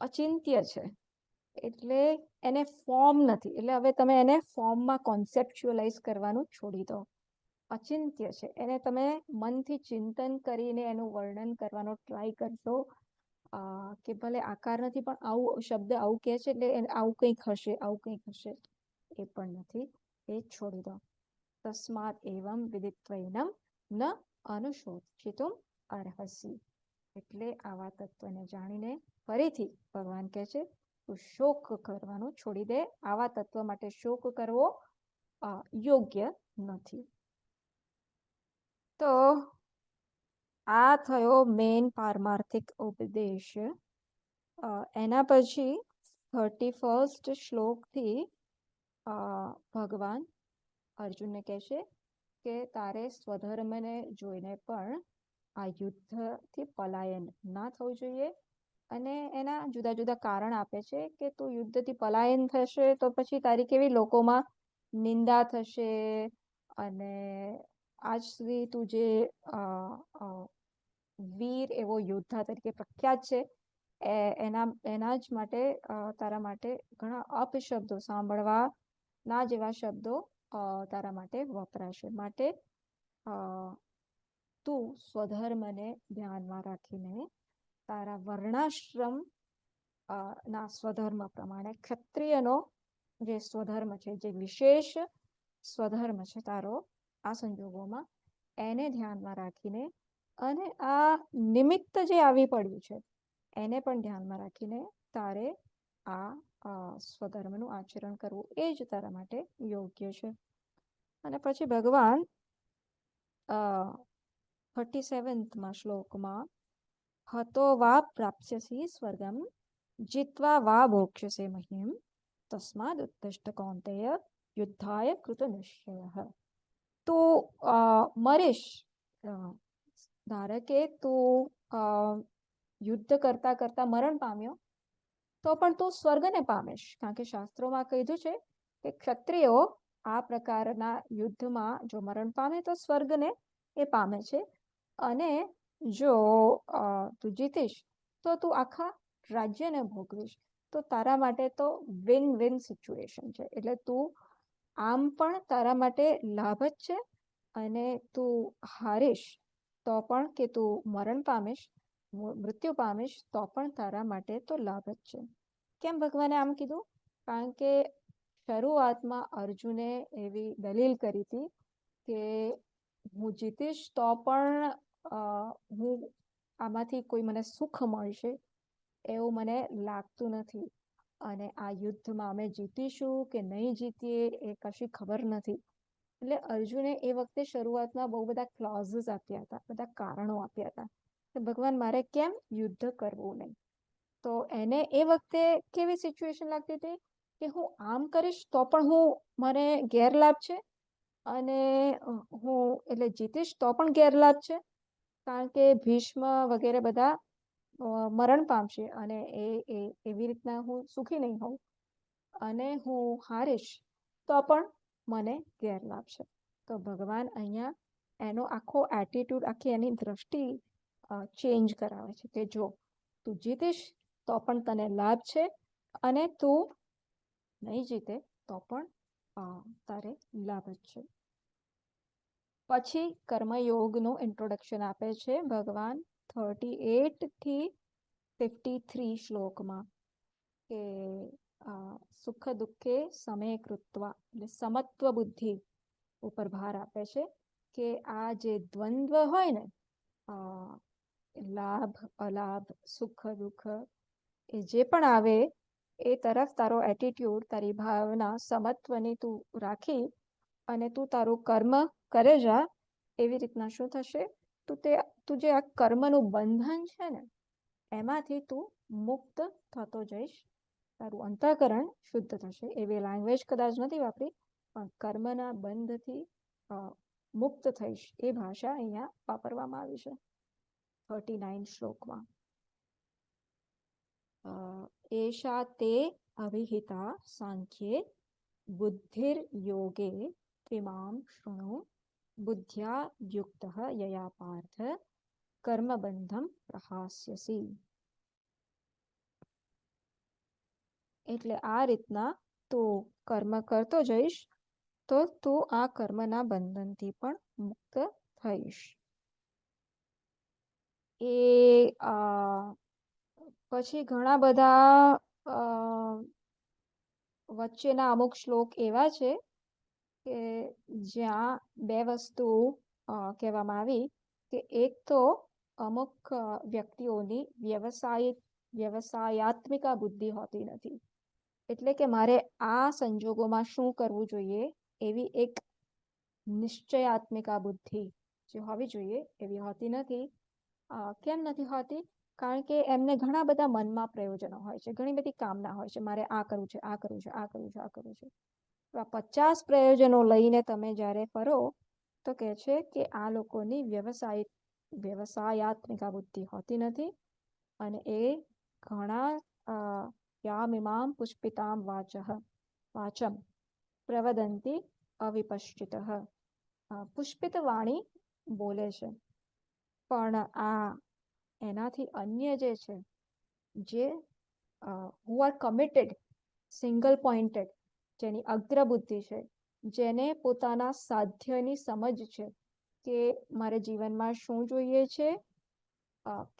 અચિંત્ય છે, એટલે એને ફોર્મ નથી. એટલે હવે તમે એને ફોર્મમાં કોન્સેપ્ચ્યુઅલાઇઝ કરવાનું છોડી દો. અચિંત્ય છે, એને તમે મનથી ચિંતન કરીને એનું વર્ણન કરવાનો ટ્રાય કરશો કે ભલે આકાર નથી પણ આવું શબ્દ આવું કહે છે એટલે આવું કંઈક હશે, આવું કંઈક હશે, એ પણ નથી, એ છોડી દો. તસ્માત એવમ વિદિત્વૈનમ ન અનુશોચિતુમ અર્હસી. એટલે આવા તત્વને જાણીને ફરીથી ભગવાન કહે છે તું શોક કરવાનું છોડી દે. આવા તત્વ માટે શોક કરવો યોગ્ય નથી. તો આ થયો મેઇન પારમાર્થિક ઉપદેશ. એના પછી 31st શ્લોકથી ભગવાન અર્જુનને કહેશે કે તારે સ્વધર્મને જોઈને પણ આ યુદ્ધથી પલાયન ના થવું જોઈએ. અને એના જુદા જુદા કારણ આપે છે કે તું યુદ્ધથી પલાયન થશે તો પછી તારી કેવી લોકોમાં નિંદા થશે, અને આજ સુધી તું જે વીર એવો યોદ્ધા તરીકે પ્રખ્યાત છે એના જ માટે તારા માટે ઘણા અપશબ્દો સાંભળવા ના જેવા શબ્દો તારા માટે વપરાશે. માટે તું સ્વધર્મને ધ્યાનમાં રાખીને તારા વર્ણાશ્રમ ના સ્વધર્મ પ્રમાણે ક્ષત્રિયનો જે સ્વધર્મ છે, જે વિશેષ સ્વધર્મ છે તારો આ સંજોગોમાં, એને ધ્યાનમાં રાખીને અને આ નિમિત્ત જે આવી પડ્યું છે એને પણ ધ્યાનમાં રાખીને તારે આ સ્વધર્મનું આચરણ કરવું એ જ તારા માટે યોગ્ય છે. અને પછી ભગવાન 37મા શ્લોકમાં હતો વા પ્રાપ્સ્યસી સ્વર્ગમ જીત્વા વા ભોક્ષ્યસે મહીમ તસ્માદ ઉત્તિષ્ઠ કૌંતેય યુદ્ધાય કૃતનિશ્ચયઃ. તું મરીશ, ધારે કે તું યુદ્ધ કરતા કરતા મરણ પામ્યો તો પણ તું સ્વર્ગને પામીશ. કારણ કે શાસ્ત્રોમાં કીધું છે કે ક્ષત્રિયો આ પ્રકારના યુદ્ધમાં જો મરણ પામે તો સ્વર્ગને એ પામે છે. અને જો તું જીતીશ તો તું આખા રાજ્યને ભોગવીશ. તો તારા માટે તો વિન વિન સિચ્યુએશન છે. એટલે તું આમ પણ તારા માટે લાભ જ છે, અને તું હારીશ તો પણ, કે તું મરણ પામીશ, મૃત્યુ પામીશ તો પણ તારા માટે તો લાભ જ છે. કેમ ભગવાને આમ કીધું? કારણ કે શરૂઆતમાં અર્જુને એવી દલીલ કરી હતી કે હું જીતીશ તો પણ હું આમાંથી કોઈ મને સુખ મળશે એવું મને લાગતું નથી, અને આ યુદ્ધમાં અમે જીતીશું કે નહીં જીતીએ એ કશી ખબર નથી. એટલે અર્જુને એ વખતે શરૂઆતમાં બહુ બધા ક્લોઝિસ આપ્યા હતા, બધા કારણો આપ્યા હતા કે ભગવાન મારે કેમ યુદ્ધ કરવું નહીં. તો એને એ વખતે કેવી સિચ્યુએશન લાગતી હતી કે હું આમ કરીશ તો પણ મને ગેરલાભ છે, અને હું એટલે જીતીશ તો પણ ગેરલાભ છે, કારણ કે ભીષ્મ વગેરે બધા મરણ પામશે અને એવી રીતના હું સુખી નહીં હોઉં, અને હું હારીશ તો પણ મને ગેરલાભ છે. તો ભગવાન અહીંયા એનો આખો એટીટ્યુડ, આખી એની દ્રષ્ટિ ચેન્જ કરાવે છે કે જો તું જીતીશ તો પણ તને લાભ છે, અને તું નહીં જીતે તો પણ તારે લાભ જ છે. પછી કર્મયોગનું ઇન્ટ્રોડક્શન આપે છે ભગવાન 38 થી 53 શ્લોકમાં કે સુખ દુઃખે સમે કૃત્વા, એટલે સમત્વ બુદ્ધિ ઉપર ભાર આપે છે કે આ જે દ્વંદ્વ હોય ને, લાભ અલાભ, સુખ દુઃખ, એ જે પણ આવે એ તરફ તારો એટીટ્યુડ, તારી ભાવના સમત્વની તું રાખી અને તું તારું કર્મ કરે જા. એવી રીતના શું થશે? તું જે આ કર્મનું બંધન છે ને એમાંથી તું મુક્ત થતો જઈશ, તારું અંતઃકરણ શુદ્ધ થશે. એવી લેંગ્વેજ કદાચ નથી વાપરી, પણ કર્મના બંધથી મુક્ત થઈશ એ ભાષા અહીંયા વાપરવામાં આવી છે 39 શ્લોકમાં. એષા તે અવિહિતા સાંખ્યે બુદ્ધિર યોગે ત્વિમામ શૃણુ બુદ્ધ્યા યુક્તઃ યયા પાર્થ કર્મબંધમ પ્રહાસ્યસી. એટલે આ રીતના તું કર્મ કરતો જઈશ તો તું આ કર્મના બંધનથી પણ મુક્ત થઈશ. એ પછી ઘણા બધા વચ્ચેના અમુક શ્લોક એવા છે કે જ્યાં બે વસ્તુ કહેવામાં આવી કે એક તો અમુક વ્યક્તિઓની વ્યવસાયાત્મિકા બુદ્ધિ હોતી નથી. એટલે કે મારે આ સંજોગોમાં શું કરવું જોઈએ એવી એક નિશ્ચયાત્મિકા બુદ્ધિ જે હોવી જોઈએ એવી હોતી નથી. કેમ નથી હોતી? કારણ કે એમને ઘણા બધા મનમાં પ્રયોજનો હોય છે, ઘણી બધી કામના હોય છે, મારે આ કરવું છે, આ કરવું છે, આ કરવું છે, આ કરવું છે. તો આ 50 પ્રયોજનો લઈને તમે જ્યારે ફરો તો કહે છે કે આ લોકોની વ્યવસાયાત્મિકા બુદ્ધિ હોતી નથી અને એ ઘણા યામિમામ પુષ્પિતામ વાચમ પ્રવદંતી અવિપશ્ચિત. પુષ્પિત વાણી બોલે છે, પણ આ એનાથી અન્ય જે છે, જે who are committed, single pointed, જેની અગ્રબુદ્ધિ છે, જેને પોતાના સાધ્યની સમજ છે કે મારે જીવનમાં શું જોઈએ છે,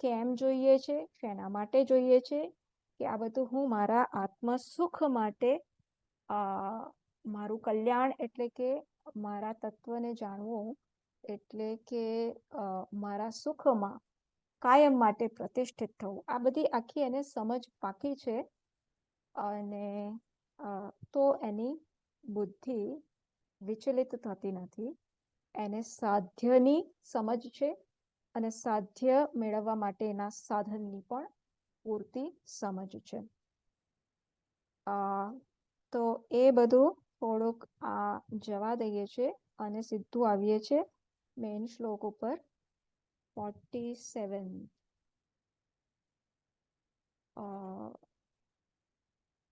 કેમ જોઈએ છે, શેના માટે જોઈએ છે, કે આ બધું હું મારા આત્મ સુખ માટે, મારું કલ્યાણ એટલે કે મારા તત્વને જાણવું એટલે કે મારા સુખમાં કાયમ માટે પ્રતિષ્ઠિત થવું, આ બધી આખી એને સમજ પાકી છે. અને તો એની બુદ્ધિ વિચલિત થતી નથી. એને સાધ્યની સમજ છે અને સાધ્ય મેળવવા માટેના સાધનની પણ પૂરતી સમજ છે. તો એ બધું થોડુંક જવા દઈએ છે અને સીધું આવીએ છે મેઇન શ્લોક ઉપર 47.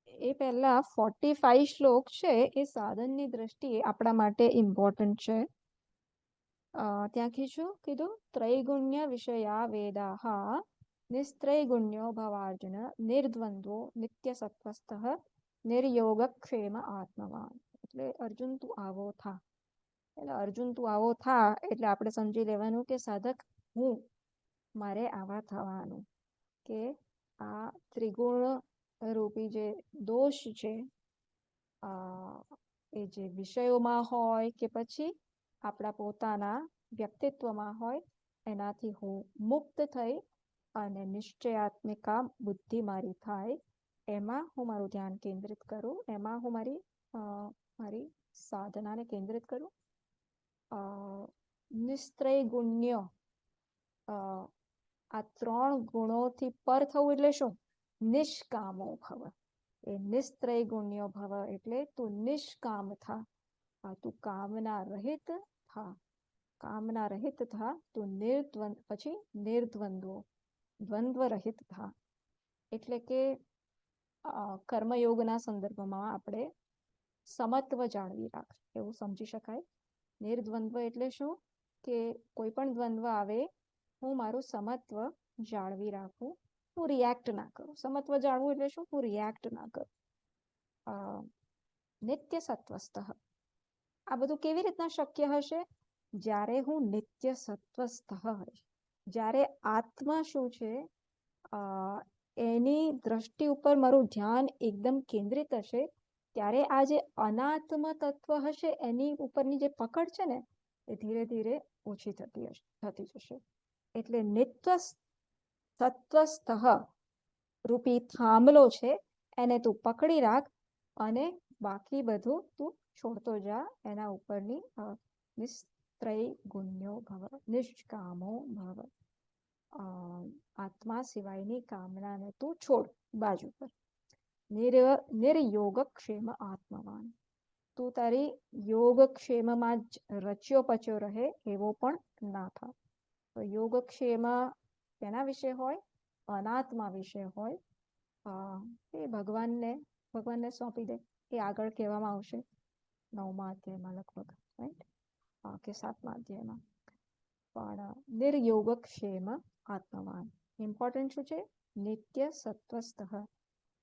એ પહેલા 45 શ્લોક છે એ સાધનની દ્રષ્ટિએ આપણા માટે ઇમ્પોર્ટન્ટ છે. ત્યાં કીધું ત્રૈગુણ્ય વિષયા વેદાહ નિસ્ત્રૈગુણ્યો ભવાર્જુન નિર્દ્વંદ્વો નિત્ય સત્વસ્થ નિર્યોગક્ષેમ આત્મવાન. એટલે અર્જુન તું આવો થા. એટલે અર્જુન તું આવો થા એટલે આપણે સમજી લેવાનું કે સાધક હું મારે આવા થવાનું, કે આ ત્રિગુણ રૂપી જે દોષ છે એ જે વિષયોમાં હોય કે પછી આપણા પોતાના વ્યક્તિત્વમાં હોય એનાથી હું મુક્ત થઈ અને નિશ્ચયાત્મિકા બુદ્ધિ મારી થાય, એમાં હું મારું ધ્યાન કેન્દ્રિત કરું, એમાં હું મારી સાધનાને કેન્દ્રિત કરું. નિસ્ત્રૈગુણ્ય, આ 3 ગુણોથી પર થવું એટલે શું? નિષ્કામો ભવ. એ નિસ્ત્રૈગુણ્ય ભવ એટલે તું નિષ્કામ થા, તું કામના રહિત થા. કામના રહિત થા તું પછી નિર્દ્વંદ્વો, દ્વંદ્વ રહિત થા. એટલે કે કર્મયોગના સંદર્ભમાં આપણે સમત્વ જાળવી રાખ એવું સમજી શકાય. નિર્દ્વંદ્વ એટલે શું? કે કોઈ પણ દ્વંદ્વ આવે હું મારું સમત્વ જાળવી રાખું, હું રિએક્ટ ના કરું. સમત્વ જાળવું એટલે શું? હું રિએક્ટ ના કરું. નિત્ય સત્વસ્થ, આ બધું કેવી રીતના શક્ય હશે? જ્યારે હું નિત્ય સત્વસ્થ હશ, જ્યારે આત્મા શું છે એની દ્રષ્ટિ ઉપર મારું ધ્યાન એકદમ કેન્દ્રિત હશે, ત્યારે આ જે અનાત્મ તત્વ હશે એની ઉપરની જે પકડ છે ને એ ધીરે ધીરે ઓછી થતી જશે. એટલે નિત્ય સત્વસ્થ રૂપી થાંભલો છે એને તું પકડી રાખ અને બાકી બધું તું છોડતો જા. એના ઉપરની નિસ્ત્રૈગુણ્યો ભવ, નિષ્કામો ભવ. આત્મા સિવાયની કામનાને તું છોડ બાજુ પર. નિર્યોગક્ષેમ આત્મવાન, તું તારી યોગક્ષેમમાં જ રચ્યો પચ્યો રહે એવો પણ ના થાય. તો યોગક્ષેમ કેના વિશે હોય? અનાત્મા વિશે હોય. એ ભગવાનને સોંપી દે, એ આગળ કહેવામાં આવશે 9મા અધ્યાયમાં લગભગ, રાઈટ? કે 7મા અધ્યાયમાં. પણ નિર્યોગક્ષેમ આત્મવાન, ઇમ્પોર્ટન્ટ શું છે? નિત્ય સત્વસ્તઃ,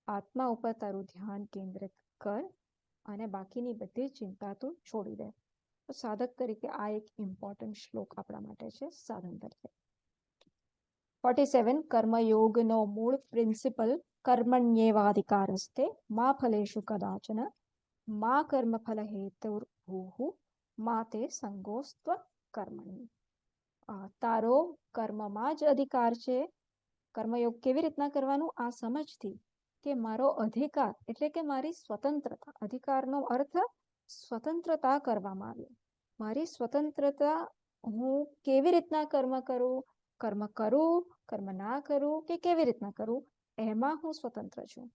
આત્મા ઉપર તારું ધ્યાન કેન્દ્રિત કર અને બાકીની બધી ચિંતા તું છોડી દે. તો સાધક તરીકે આ એક ઇમ્પોર્ટન્ટ શ્લોક આપણા માટે છે, સાધન તરીકે. 47 કર્મયોગનો મૂળ પ્રિન્સિપલ કર્મણ્યેવાધિકારસ્તે મા ફલેષુ કદાચન મા કર્મફલ હેતુર્ભૂઃ મા તે સંગોસ્ત્વ કર્મણિ. તારો કર્મમાં જ અધિકાર છે. કર્મયોગ કેવી રીતના કરવાનું? આ સમજથી કે મારો અધિકાર એટલે કે મારી સ્વતંત્રતા, અધિકારનો અર્થ સ્વતંત્રતા કરવામાં આવે. મારી સ્વતંત્રતા, હું કેવી રીતના કર્મ કરું, કર્મ ના કરું કે કેવી રીતના કરું, એમાં હું સ્વતંત્ર છું.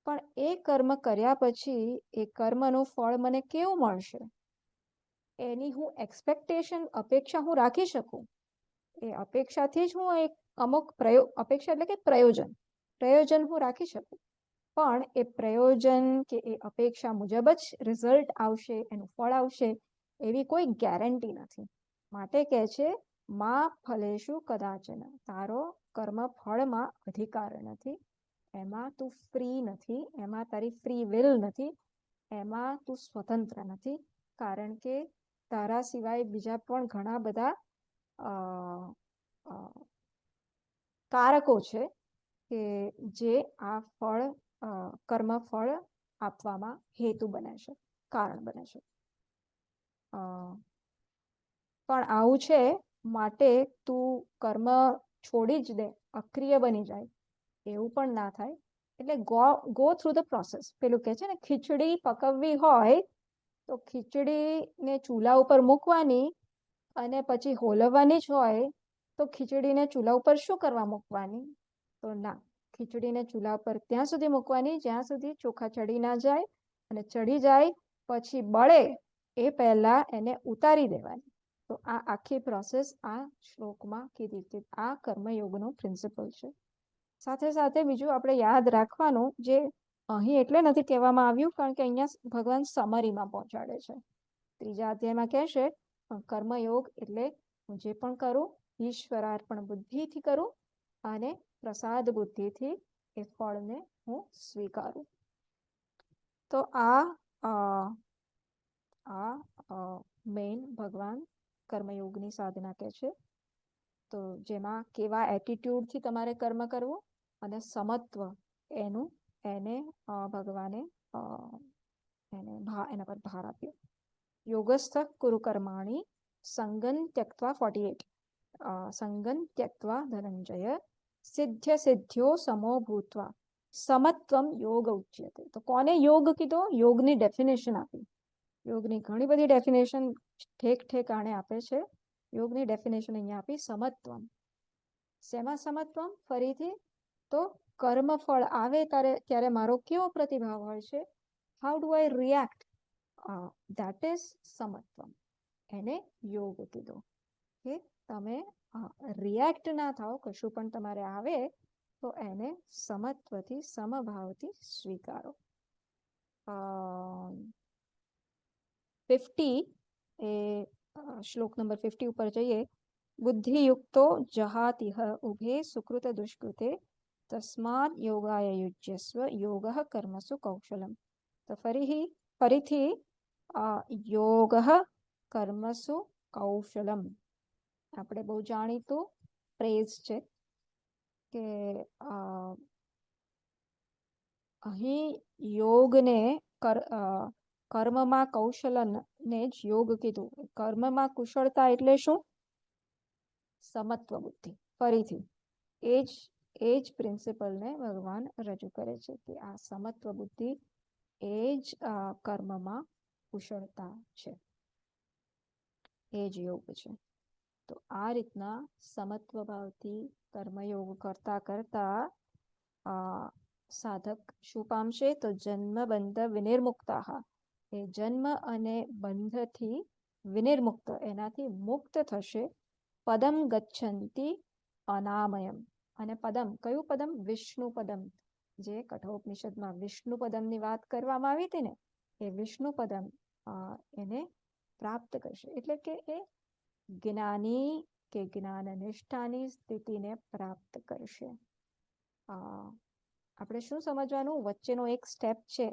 પણ એ કર્મ કર્યા પછી એ કર્મનું ફળ મને કેવું મળશે, એની હું એક્સપેક્ટેશન, અપેક્ષા હું રાખી શકું. એ અપેક્ષાથી જ હું એક અમુક અપેક્ષા એટલે કે પ્રયોજન હું રાખી શકું. પણ એ પ્રયોજન કે એ અપેક્ષા મુજબ જ રિઝલ્ટ આવશે, એનું ફળ આવશે, એવી કોઈ ગેરંટી નથી. માટે કહે છે મા ફલેષુ કદાચન, તારો કર્મ ફળમાં અધિકાર નથી, એમાં તું ફ્રી નથી, એમાં તારી ફ્રી વિલ નથી, એમાં તું સ્વતંત્ર નથી. કારણ કે તારા સિવાય બીજા પણ ઘણા બધા કારકો છે કે જે આ ફળ, કર્મ ફળ આપવામાં હેતુ બને છે, કારણ બને છે. પણ આવું છે માટે તું કર્મ છોડી જ દે, અક્રિય બની જાય, એવું પણ ના થાય. એટલે ગો થ્રુ ધ પ્રોસેસ. પેલું કે છે ને, ખીચડી પકવવી હોય તો ખીચડીને ચૂલા ઉપર મૂકવાની અને પછી હોલવવાની જ હોય તો ખીચડીને ચૂલા ઉપર શું કરવા મૂકવાની? તો ના, ખીચડીને ચૂલા ઉપર ત્યાં સુધી મૂકવાની જ્યાં સુધી ચોખા ચડી ના જાય, અને ચડી જાય પછી બળે એ પહેલા એને ઉતારી દેવાની. તો આ આખી પ્રોસેસ આ શ્લોકમાં કીધી છે. આ કર્મયોગનો પ્રિન્સિપલ છે. સાથે સાથે બીજું આપણે યાદ રાખવાનું, જે અહીં એટલે નથી કહેવામાં આવ્યું કારણ કે અહીંયા ભગવાન સમરીમાં પહોંચાડે છે. 3જા અધ્યાયમાં કહેશે કર્મયોગ એટલે હું જે પણ કરું ઈશ્વરાર્પણ બુદ્ધિથી કરું અને પ્રસાદ બુદ્ધિથી એ ફળને હું સ્વીકારું. તો આ મેઇન ભગવાન કર્મયોગની સાધના કહે છે. તો જેમાં કેવા એટીટ્યુડથી તમારે કર્મ કરવું અને સમત્વ, એને ભગવાને એના પર ભાર આપ્યો. યોગસ્થ કુરુ કર્માણી સંગન ત્યક્ત્વા 48, સંગન ત્યક્ત્વા ધનંજય સિદ્ધ્ય સિદ્ધ્યો સમો ભૂત્વા સમત્વમ યોગ ઉચ્યતે. તો કોને યોગ કીધો? યોગની ડેફિનેશન આપી. યોગની ઘણી બધી ડેફિનેશન ઠેક ઠેકાણે આપે છે. યોગની ડેફિનેશન અહીંયા આપી, સમત્વમ. શેમાં સમત્વમ? ફરીથી તો કર્મફળ આવે ત્યારે મારો કેવો પ્રતિભાવ હોય છે, how do I react, that is સમત્વમ. એને યોગ કીધો કે તમે રિએક્ટ ના થાઓ, કશું પણ તમારે આવે તો એને સમત્વથી, સમભાવથી સ્વીકારો. 50 એ શ્લોક નંબર 50 ઉપર જઈએ. બુદ્ધિયુક્તો જહાતિહ ઉભે સુકૃત દુષ્કૃતે તસ્માદ યોગાય યુજ્યસ્વ યોગઃ કર્મસુ કૌશલમ. તો ફરીથી યોગઃ કર્મસુ કૌશલમ આપણે બહુ જાણીતું ફ્રેઝ છે કે અહીં યોગને કર્મમાં કૌશલને જ યોગ કીધું. કર્મમાં કુશળતા એટલે શું? સમત્વ બુદ્ધિ. ફરીથી એ જ પ્રિન્સિપલને ભગવાન રજૂ કરે છે કે આ સમત્વ બુદ્ધિ એ જ કર્મમાં કુશળતા છે, એ જ યોગ છે. તો આ રીતના સમત્વ ભાવથી કર્મયોગ કરતા કરતા સાધક શું પામશે? તો જન્મ બંધ વિનિર્મુક્તા, એ જન્મ અને બંધથી વિનિર્મુક્ત, એનાથી મુક્ત થશે. પદમ ગચ્છન્તિ અનામયમ. અને પદમ, કયું પદમ? વિષ્ણુ પદમ. જે કઠોપનિષદમાં વિષ્ણુ પદમની વાત કરવામાં આવી હતી ને, એ વિષ્ણુ પદમ એને પ્રાપ્ત કરશે. એટલે કે એ જ્ઞાની કે જ્ઞાન નિષ્ઠાની સ્થિતિને પ્રાપ્ત કરશે. આપણે શું સમજવાનું, વચ્ચેનો એક સ્ટેપ છે,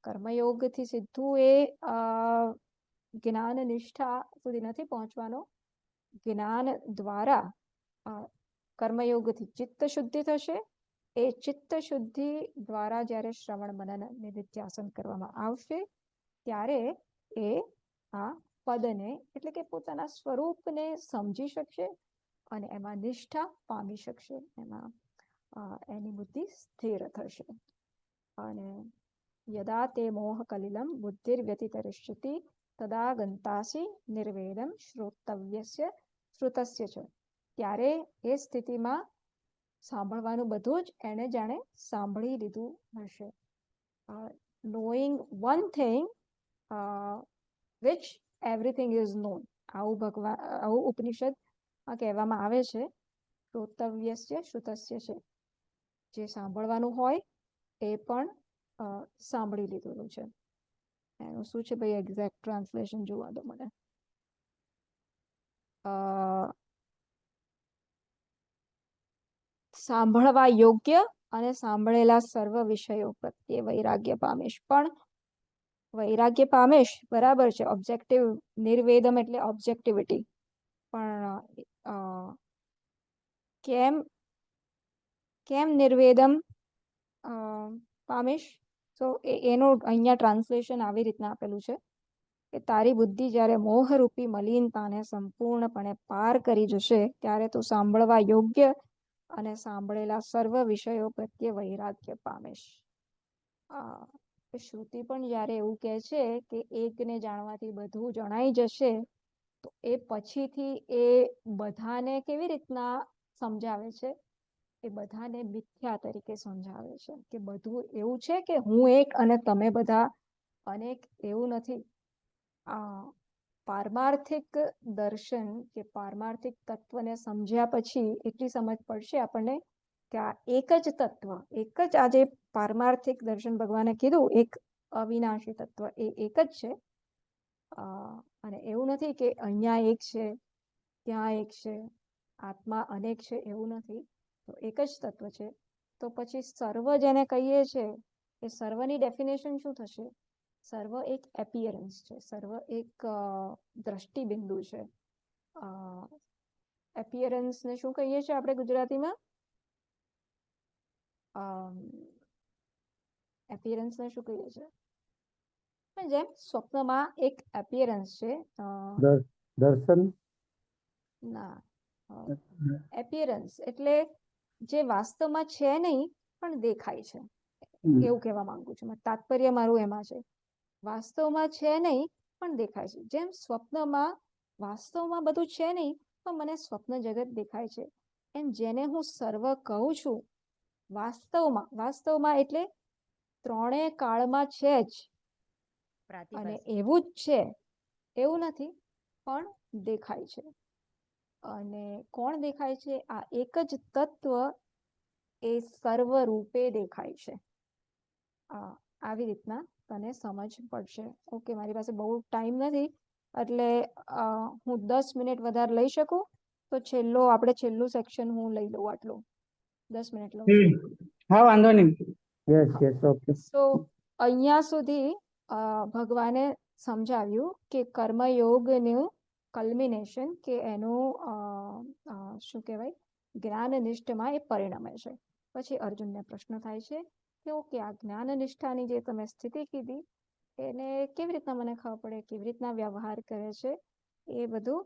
કર્મયોગથી સીધું એ જ્ઞાન નિષ્ઠા સુધી નથી પહોંચવાનો. જ્ઞાન દ્વારા કર્મયોગથી ચિત્ત શુદ્ધિ થશે. એ ચિત્ત શુદ્ધિ દ્વારા જ્યારે શ્રવણ મનન નિધિધ્યાસન કરવામાં આવશે ત્યારે એ આ પદને એટલે કે પોતાના સ્વરૂપને સમજી શકશે અને એમાં નિષ્ઠા પામી શકશે. એમાં એની બુદ્ધિ સ્થિર થશે. અને યદા તે મોહ કલિલમ બુદ્ધિર્વ્યતિતરિષ્યતિ તદા ગંતાસી નિર્વેદમ શ્રોતવ્યસ્ય શ્રુતસ્ય છે. ત્યારે એ સ્થિતિમાં સાંભળવાનું બધું જ એને જાણે સાંભળી લીધું હશે. knowing one thing which everything is known. આવું ઉપનિષદ કહેવામાં આવે છે. શ્રોતવ્યસ્ય શ્રુતસ્ય છે. જે સાંભળવાનું હોય એ પણ સાંભળી લીધેલું છે. એનું શું છે ભાઈ એક્ઝેક્ટ ટ્રાન્સલેશન જોવા દો મને. સાંભળવા યોગ્ય અને સાંભળેલા સર્વ વિષયો પ્રત્યે વૈરાગ્ય પામેશ. પણ વૈરાગ્ય પામેશ બરાબર છે, ઓબ્જેક્ટિવ નિર્વેદમ એટલે ઓબ્જેક્ટિવિટી. પણ કેમ નિર્વેદમ પામેશ? તો એનું અહીંયા ટ્રાન્સલેશન આવી રીતના આપેલું છે કે તારી બુદ્ધિ જ્યારે મોહરૂપી મલિનતાને સંપૂર્ણપણે પાર કરી જશે ત્યારે તું સાંભળવા યોગ્ય અને સાંભળેલા સર્વ વિષયો પ્રત્યે વૈરાગ્ય પામેશ. શ્રુતિ પણ જ્યારે એવું કહે છે કે એકને જાણવાથી બધું જણાઈ જશે, તો એ પછીથી એ બધાને કેવી રીતના સમજાવે છે? એ બધાને મિથ્યા તરીકે સમજાવે છે કે બધું એવું છે કે હું એક અને તમે બધા અનેક, એવું નથી. પારમાર્થિક દર્શન કે પારમાર્થિક તત્વને સમજ્યા પછી એટલી સમજ પડશે આપણને કે આ એક જ તત્વ, એક જ આજે પારમાર્થિક દર્શન ભગવાને કીધું એક અવિનાશી તત્વ એ એક જ છે. અને એવું નથી કે અહીંયા એક છે ત્યાં એક છે, આત્મા અનેક છે, એવું નથી. તો એક જ તત્વ છે. તો પછી સર્વ જેને કહીએ છે એ સર્વની ડેફિનેશન શું થશે? સર્વ એક એપિયરન્સ છે, સર્વ એક દ્રષ્ટિબિંદુ છે. એપિયરન્સને શું કહીએ છીએ આપણે ગુજરાતીમાં? એપિયરન્સને શું કહીએ છીએ? જેમ સ્વપ્નમાં એક એપિયરન્સ છે. દર્શન ના, એપિયરન્સ એટલે જે વાસ્તવમાં છે નહીં પણ દેખાય છે, એવું કહેવા માંગુ છું. તાત્પર્ય મારું એમાં છે, વાસ્તવમાં છે નહીં પણ દેખાય છે. જેમ સ્વપ્નમાં વાસ્તવમાં બધું છે નહીં પણ મને સ્વપ્ન જગત દેખાય છે, એમ જેને હું સર્વ કહું છું વાસ્તવમાં એટલે ત્રણેય કાળમાં છે જ અને એવું જ છે એવું નથી પણ દેખાય છે. અને કોણ દેખાય છે? આ એક જ તત્વ એ સર્વ રૂપે દેખાય છે. આવી રીતના તને સમજ પડશે. ઓકે, મારી પાસે બહુ ટાઈમ નથી એટલે હું 10 મિનિટ વધારે લઈ શકું તો છેલ્લું સેક્શન હું લઈ લઉં. આટલું 10 મિનિટ લઉં છું. હા, વાંધો નહીં. Yes yes, okay. તો અહીંયા સુધી ભગવાને સમજાવ્યું કે કર્મયોગનું કલ્મિનેશન કે એનું શું કહેવાય, જ્ઞાનનિષ્ઠમાં એ પરિણમે છે. પછી અર્જુનને પ્રશ્ન થાય છે કે ઓકે, આ જ્ઞાનનિષ્ઠાની જે તમે સ્થિતિ કીધી એને કેવી રીતના મને ખબર પડે, કેવી રીતના વ્યવહાર કરે છે, એ બધું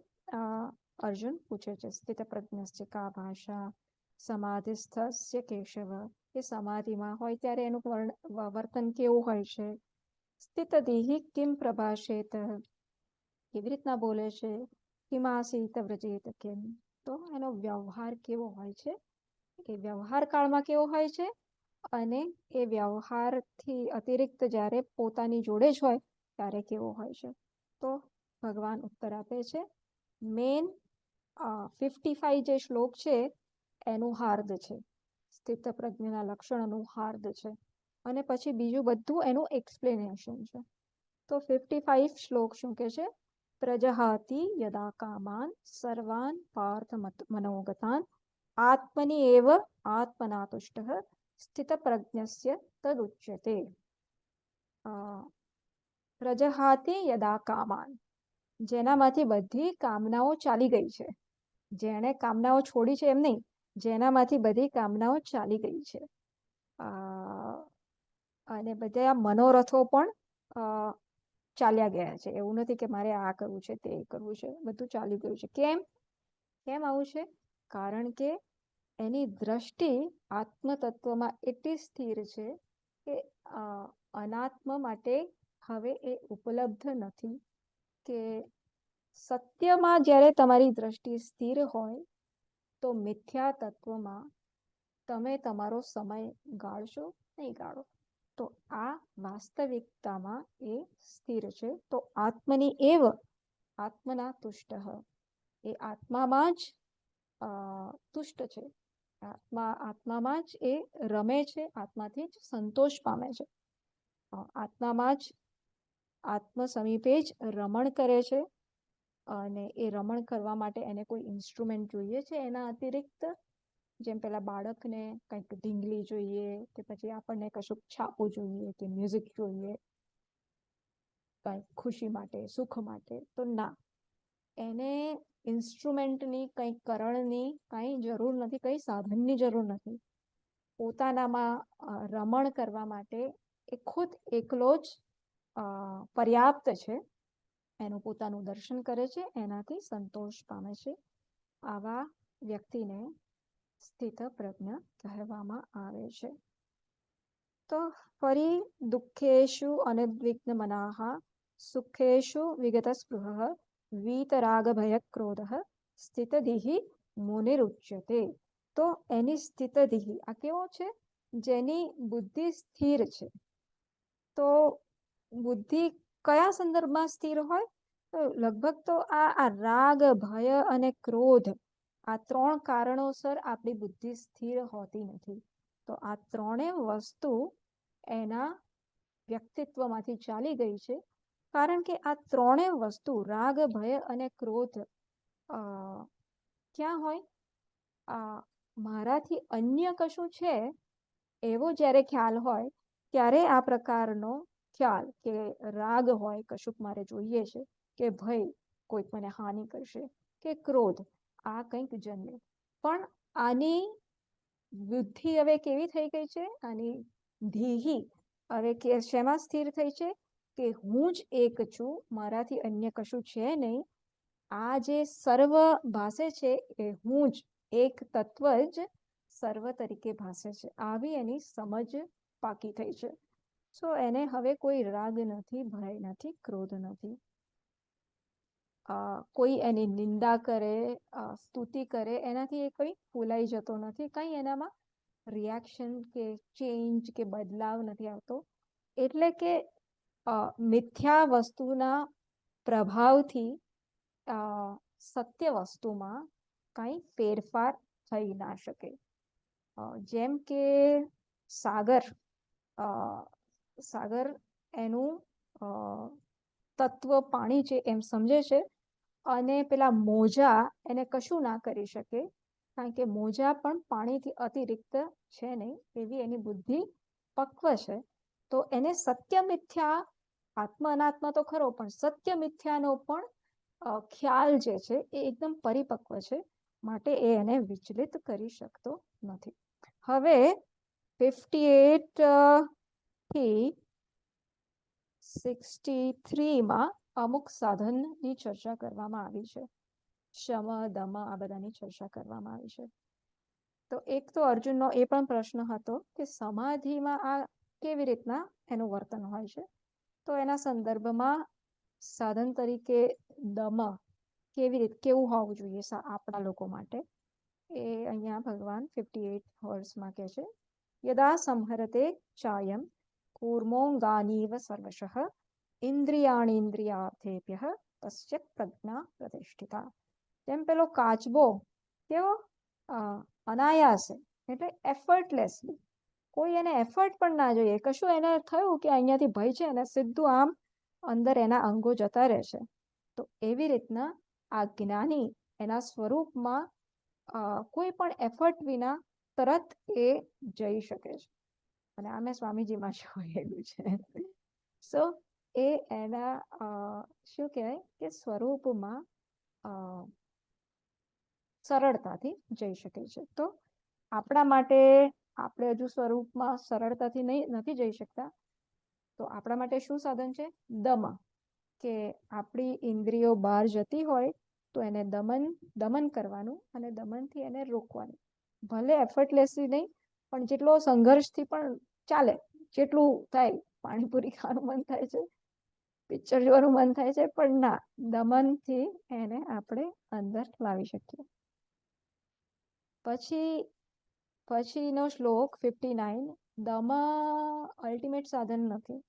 અર્જુન પૂછે છે. સ્થિત પ્રજ્ઞસ્ય કા ભાષા સમાધિસ્થસ્ય કેશવ, એ સમાધિમાં હોય ત્યારે એનું વર્તન કેવું હોય છે. સ્થિતધિ કિમ પ્રભાષેત, કેવી રીતના બોલે છે. કિમાસીત વ્રજેત કેમ, તો એનો વ્યવહાર કેવો હોય છે, એ વ્યવહાર કાળમાં કેવો હોય છે અને એ વ્યવહારથી અતિરિક્ત જ્યારે પોતાની જોડે જ હોય ત્યારે કેવો હોય છે. તો ભગવાન ઉત્તર આપે છે. મેન 55 જે શ્લોક છે એનું હાર્દ છે, સ્થિત પ્રજ્ઞના લક્ષણોનું હાર્દ છે, અને પછી બીજું બધું એનું એક્સપ્લેનેશન છે. તો 55 શ્લોક શું કે છે? પ્રજહાતિ યદા કામાન સર્વાન પાર્થ મનોગતાન આત્મનિ એવ આત્મના તુષ્ટઃ સ્થિતપ્રજ્ઞસ્ય તદુચ્યતે. પ્રજહાતિ યદા કામાન, જેનામાંથી બધી કામનાઓ ચાલી ગઈ છે. જેણે કામનાઓ છોડી છે એમ નહીં, જેનામાંથી બધી કામનાઓ ચાલી ગઈ છે. અને બધા મનોરથો પણ ચાલ્યા ગયા છે. એવું નથી કે મારે આ કરવું છે, તે કરવું છે, બધું ચાલી ગયું છે. કેમ કેમ આવું છે? કારણ કે એની દ્રષ્ટિ આત્મતત્વમાં એટલી સ્થિર છે કે અનાત્મ માટે હવે એ ઉપલબ્ધ નથી. કે સત્યમાં જ્યારે તમારી દ્રષ્ટિ સ્થિર હોય તો મિથ્યા તત્વમાં તમે તમારો સમય ગાળશો નહીં ગાળો. તો આ વાસ્તવિકતામાં એ સ્થિર છે. તો આત્મની એવ આત્મના તુષ્ટ, એ આત્મામાં જ તુષ્ટ છે. આત્મામાં જ એ રમે છે, આત્માથી જ સંતોષ પામે છે. આત્મામાં જ આત્મ સમીપે જ રમણ કરે છે. અને એ રમણ કરવા માટે એને કોઈ ઇન્સ્ટ્રુમેન્ટ જોઈએ છે એના અતિરિક્ત. જેમ પેલા બાળકને કંઈક ઢીંગલી જોઈએ, કે પછી આપણને કશુંક છાપું જોઈએ, કે મ્યુઝિક જોઈએ કંઈક ખુશી માટે, સુખ માટે. તો ના, એને ઇન્સ્ટ્રુમેન્ટની, કંઈક કરણની કાંઈ જરૂર નથી, કંઈ સાધનની જરૂર નથી. પોતાનામાં રમણ કરવા માટે એ ખુદ એકલો જ પર્યાપ્ત છે. એનું પોતાનું દર્શન કરે છે, એનાથી સંતોષ પામે છે. આવા વ્યક્તિને સ્થિત પ્રજ્ઞ કહેવામાં આવે છે. તો ફરી દુઃખેશુ અનિદ્વિગ્ન મનાઃ સુખેશુ વિગત સ્પૃહઃ વીતરાગ ભય ક્રોધઃ સ્થિતધિઃ મુનિરુચ્યતે. તો એની સ્થિતધિઃ આ કેવો છે? જેની બુદ્ધિ સ્થિર છે. તો બુદ્ધિ કયા સંદર્ભમાં સ્થિર હોય? તો લગભગ તો આ રાગ, ભય અને ક્રોધ, આ ત્રણ કારણોસર આપણી બુદ્ધિ સ્થિર હોતી નથી. તો આ ત્રણેય વસ્તુ એના વ્યક્તિત્વમાંથી ચાલી ગઈ છે. કારણ કે આ ત્રણેય વસ્તુ, રાગ, ભય અને ક્રોધ, ક્યાં હોય? મારાથી અન્ય કશું છે એવો જ્યારે ખ્યાલ હોય ત્યારે આ પ્રકારનો ખ્યાલ, કે રાગ હોય, કશુંક મારે જોઈએ છે, કે ભય, કોઈક મને હાનિ કરશે, કે ક્રોધ, આ કંઈક જન્મે. પણ આની બુદ્ધિ હવે કેવી થઈ ગઈ છે? આની ધીહી હવે કે શેમાં સ્થિર થઈ છે? કે હું જ એક છું, મારાથી અન્ય કશું છે નહીં. આ જે સર્વ ભાસે છે એ હું જ, એક તત્વ જ સર્વ તરીકે ભાસે છે. આવી એની સમજ પાકી થઈ છે. સો એને હવે કોઈ રાગ નથી, ભય નથી, ક્રોધ નથી. કોઈ એની નિંદા કરે, સ્તુતિ કરે, એનાથી એ કંઈ ફૂલાઈ જતો નથી. કંઈ એનામાં રિએક્શન કે ચેન્જ કે બદલાવ નથી આવતો. એટલે કે મિથ્યા વસ્તુના પ્રભાવથી સત્ય વસ્તુમાં કંઈ ફેરફાર થઈ ના શકે. જેમ કે સાગર એનું તત્વ પાણી છે એમ સમજે છે, અને પેલા મોજા એને કશું ના કરી શકે, કારણ કે મોજા પણ પાણીથી અતિરિક્ત છે નહીં. એવી એની બુદ્ધિ પક્વ છે. તો એને સત્ય મિથ્યા, આત્મ અનાત્મ તો ખરો, પણ સત્ય મિથ્યાનો પણ ખ્યાલ જે છે એ એકદમ પરિપક્વ છે. માટે એ એને વિચલિત કરી શકતો નથી. હવે 58 થી 63માં અમુક સાધનની ચર્ચા કરવામાં આવી છે. શમ, દમ, આ બધાની ચર્ચા કરવામાં આવી છે. તો એક તો અર્જુનનો એ પણ પ્રશ્ન હતો કે સમાધિમાં આ કેવી રીતના એનું વર્તન હોય છે. તો એના સંદર્ભમાં સાધન તરીકે દમ કેવું હોવું જોઈએ આપણા લોકો માટે, એ અહીંયા ભગવાન 58 વર્સમાં કહે છે. યદા સંહરતે ચાયમ કૂર્મોંગાનીવ સર્વશઃ ઇન્દ્રિયાણીન્દ્રિયાર્થેભ્યઃ તસ્ય પ્રજ્ઞા પ્રતિષ્ઠિતા. તેમ પેલો કાચબો કેવો અનાયાસે, એટલે એફર્ટલેસલી, કોઈ એને એફર્ટ પણ ના જોઈએ. કશું એને થયું કે અહીંયાથી ભય છે, અને સીધું આમ અંદર એના અંગો જતા રહે છે. તો એવી રીતના આ જ્ઞાની એના સ્વરૂપમાં કોઈ પણ એફર્ટ વિના તરત એ જઈ શકે છે. અને આ મેં સ્વામીજીમાં જોયેલું છે. સો એ એના શું કહેવાય કે સ્વરૂપમાં સરળતાથી જઈ શકે છે. તો આપણા માટે આપણે હજુ સ્વરૂપમાં સરળતાથી નથી જઈ શકતા, તો આપણા માટે શું સાધન છે? દમ. કે આપણી ઇન્દ્રિયો બહાર જતી હોય તો એને દમન કરવાનું અને દમનથી એને રોકવાનું. ભલે એફર્ટલેસલી નહીં, પણ જેટલો સંઘર્ષથી પણ ચાલે, જેટલું થાય. પાણીપુરી ખાવાનું મન થાય છે, પિક્ચર જોવાનું મન થાય છે, પણ ના, દમનથી એને આપણે અંદર લાવી શકીએ. પછીનો શ્લોક 59, દમ અલ્ટિમેટ સાધન નથી,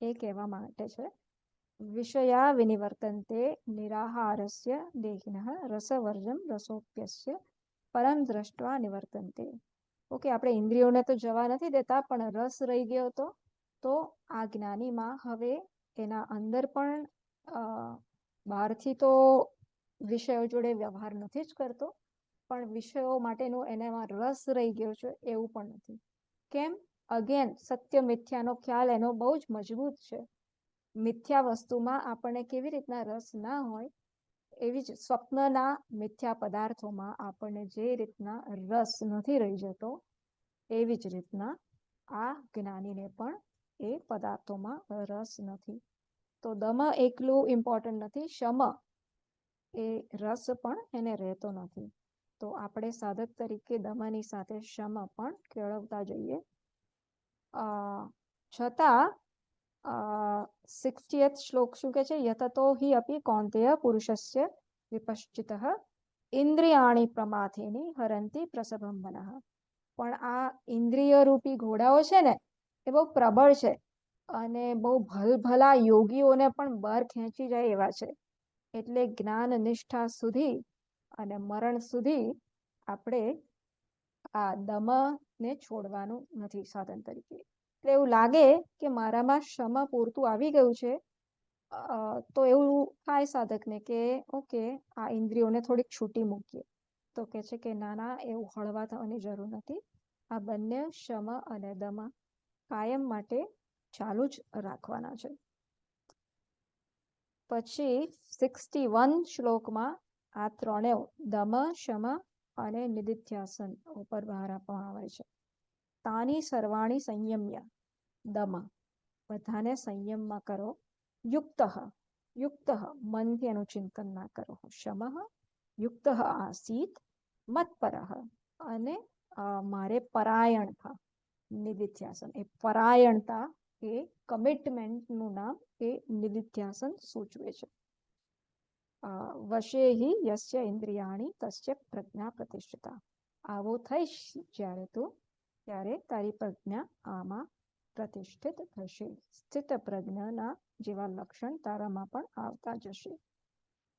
એ કહેવા માટે છે. વિષયા વિનિવર્તન્તે નિરાહારસ્ય દેહિનઃ રસવર્જમ રસોપ્યસ્ય પરમ દ્રષ્ટવા નિવર્તન્તે. ઓકે, આપણે ઇન્દ્રિયોને તો જવા નથી દેતા, પણ રસ રહી ગયો તો આ જ્ઞાનીમાં હવે એના અંદર પણ બહારથી તો વિષયો જોડે વ્યવહાર નથી જ કરતો, પણ વિષયો માટેનો એનામાં રસ રહી ગયો છે એવું પણ નથી. કેમ? અગેન સત્ય મિથ્યાનો ખ્યાલ એનો બહુ જ મજબૂત છે. મિથ્યા વસ્તુમાં આપણને કેવી રીતના રસ ના હોય, એવી જ સ્વપ્નના મિથ્યા પદાર્થોમાં આપણને જે રીતના રસ નથી રહી જતો, એવી જ રીતના આ જ્ઞાનીને પણ એ પદાર્થોમાં રસ નથી. તો દમ એકલું ઇમ્પોર્ટન્ટ નથી, શમ એ રસ પણ એને રહેતો નથી. તો આપણે સાધક તરીકે દમની સાથે શમ પણ કેળવતા જઈએ. છતાં 60th શ્લોક શું કહે છે? યતતો હિ અપી કૌંતેય પુરુષસ્ય વિપશ્ચિતઃ ઇન્દ્રિયાણી પ્રમાથેની હરંતી પ્રસભમ મનઃ. પણ આ ઇન્દ્રિય રૂપી ઘોડાઓ છે ને, એ બહુ પ્રબળ છે અને બહુ ભલભલા યોગીઓને પણ બહાર ખેંચી જાય એવા છે. એટલે જ્ઞાન નિષ્ઠા સુધી અને મરણ સુધી આપણે આ દમને છોડવાનું નથી સાધન તરીકે. એટલે એવું લાગે કે મારામાં ક્ષમા પૂરતું આવી ગયું છે, તો એવું થાય સાધકને કે ઓકે, આ ઇન્દ્રિયોને થોડીક છૂટી મૂકીએ. તો કે છે કે ના, એવું હળવા થવાની જરૂર નથી. આ બંને શમ અને દમ કાયમ માટે ચાલુ જ રાખવાના છે. પછી 61 શ્લોકમાં આ ત્રણે દમ, શમ અને નિદિધ્યાસન ઉપર ભાર આપવામાં આવે છે. તાની સર્વાણી સંયમ્ય, દમ બધાને સંયમમાં કરો. યુક્ત મનથી એનું ચિંતન ના કરો. શમ યુક્ત આસીત મત્પરઃ, અને મારે પરાયણતા. નિદિધ્યાસન એ પરાયણતા, એ કમિટમેન્ટનું નામ એ નિદિધ્યાસન સૂચવે છે. વશે હિ યસ્ય ઇન્દ્રિયાણી તસ્ય પ્રજ્ઞા પ્રતિષ્ઠિતા. આવો થઈશ જ્યારે તું, ત્યારે તારી પ્રજ્ઞા આમાં પ્રતિષ્ઠિત થશે. સ્થિત પ્રજ્ઞાના જેવા લક્ષણ તારામાં પણ આવતા જશે.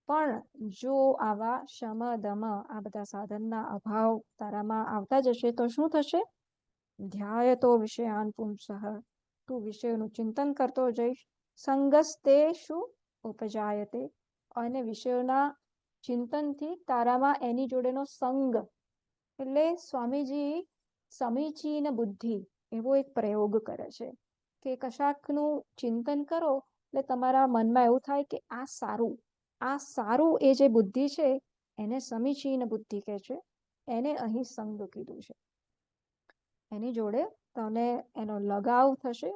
પણ જો આવા શમ દમ આ બધા સાધનના અભાવ તારામાં આવતા જશે તો શું થશે? ધ્યાયતો વિષયાન પુંસઃ, તું વિષયોનું ચિંતન કરતો જઈશ. સંગસ્તે શું ઉપજાયતે, અને વિષયોના ચિંતનથી તારામાં એની જોડેનો સંગ. એટલે સ્વામીજી સમીચીન બુદ્ધિ એવો એક પ્રયોગ કરે છે કે કશાકનું ચિંતન કરો એટલે તમારા મનમાં એવું થાય કે આ સારું એ જે બુદ્ધિ છે એને સમીચીન બુદ્ધિ કહે છે. એને અહીં સંગ કીધું છે. એની જોડે તમને એનો લગાવ થશે,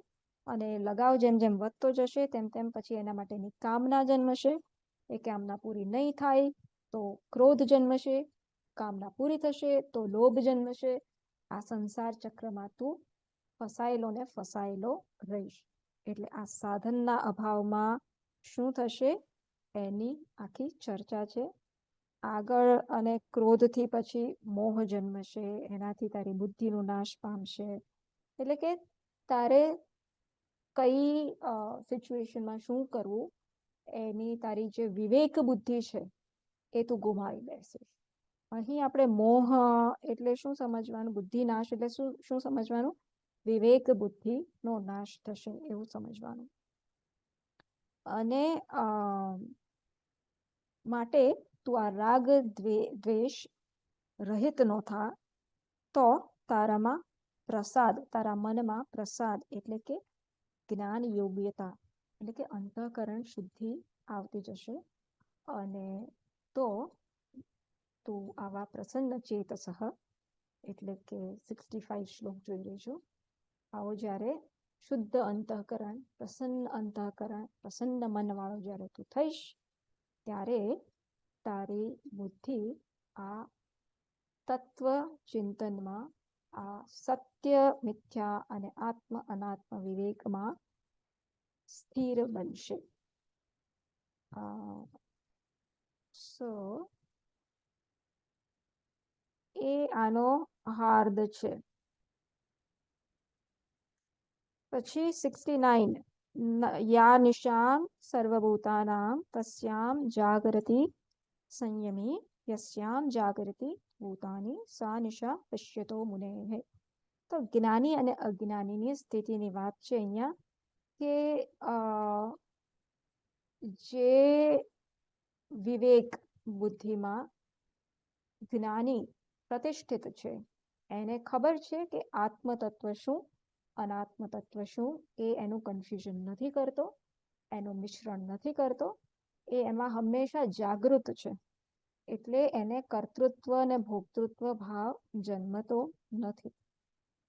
અને લગાવ જેમ જેમ વધતો જશે તેમ તેમ પછી એના માટેની કામના જન્મશે. એ કામના પૂરી નહીં થાય તો ક્રોધ જન્મશે. કામના પૂરી થશે તો લોભ જન્મશે. આ સંસાર ચક્રમાં તું ફસાયેલો રહીશ. એટલે આ સાધનના અભાવમાં શું થશે એની આખી ચર્ચા છે આગળ. અને ક્રોધથી પછી મોહ જન્મશે, એનાથી તારી બુદ્ધિનો નાશ પામશે. એટલે કે તારે કઈ સિચ્યુએશનમાં શું કરવું એની તારી જે વિવેક બુદ્ધિ છે એ તું ગુમાવી બેસે. અહીં આપણે મોહ એટલે શું સમજવાનું, બુદ્ધિ નાશ એટલે શું સમજવાનું? વિવેક બુદ્ધિનો નાશ થશે એવું સમજવાનું. અને માટે તું આ રાગ દ્વેષ રહિત નો થા, તો તારામાં પ્રસાદ, તારા મનમાં પ્રસાદ એટલે કે જ્ઞાન યોગ્યતા એટલે કે અંતઃકરણ શુદ્ધિ આવતી જશે. અને તો તું આવા પ્રસન્ન ચેતસઃ એટલે કે 65 શ્લોક જોઈ લેજો. આવો જ્યારે શુદ્ધ અંતઃકરણ, પ્રસન્ન મનવાળો જ્યારે તું થઈશ, ત્યારે તારી બુદ્ધિ આ તત્વ ચિંતનમાં, આ સત્ય મિથ્યા અને આત્મ અનાત્મ વિવેકમાં સ્થિર બનશે. સો એ આનો હાર્દ છે. પછી 69 યા નિશામ સર્વભૂતાનામ તસ્યામ જાગરતિ સંયમી યસ્યામ જાગૃતિ ભૂતાની સા નિશા પશ્યતો મુનેઃ. તો જ્ઞાની અને અજ્ઞાનીની સ્થિતિની વાત છે અહીંયા, કે જે વિવેક બુદ્ધિમાં જ્ઞાની પ્રતિષ્ઠિત છે, એને ખબર છે કે આત્મ તત્વ શું, અનાત્મ તત્વ શું, એ એનું કન્ફ્યુઝન નથી કરતો, એનું મિશ્રણ નથી કરતો, એ એમાં હંમેશા જાગૃત છે. એટલે એને કર્તૃત્વ અને ભોક્તૃત્વ ભાવ જન્મતો નથી.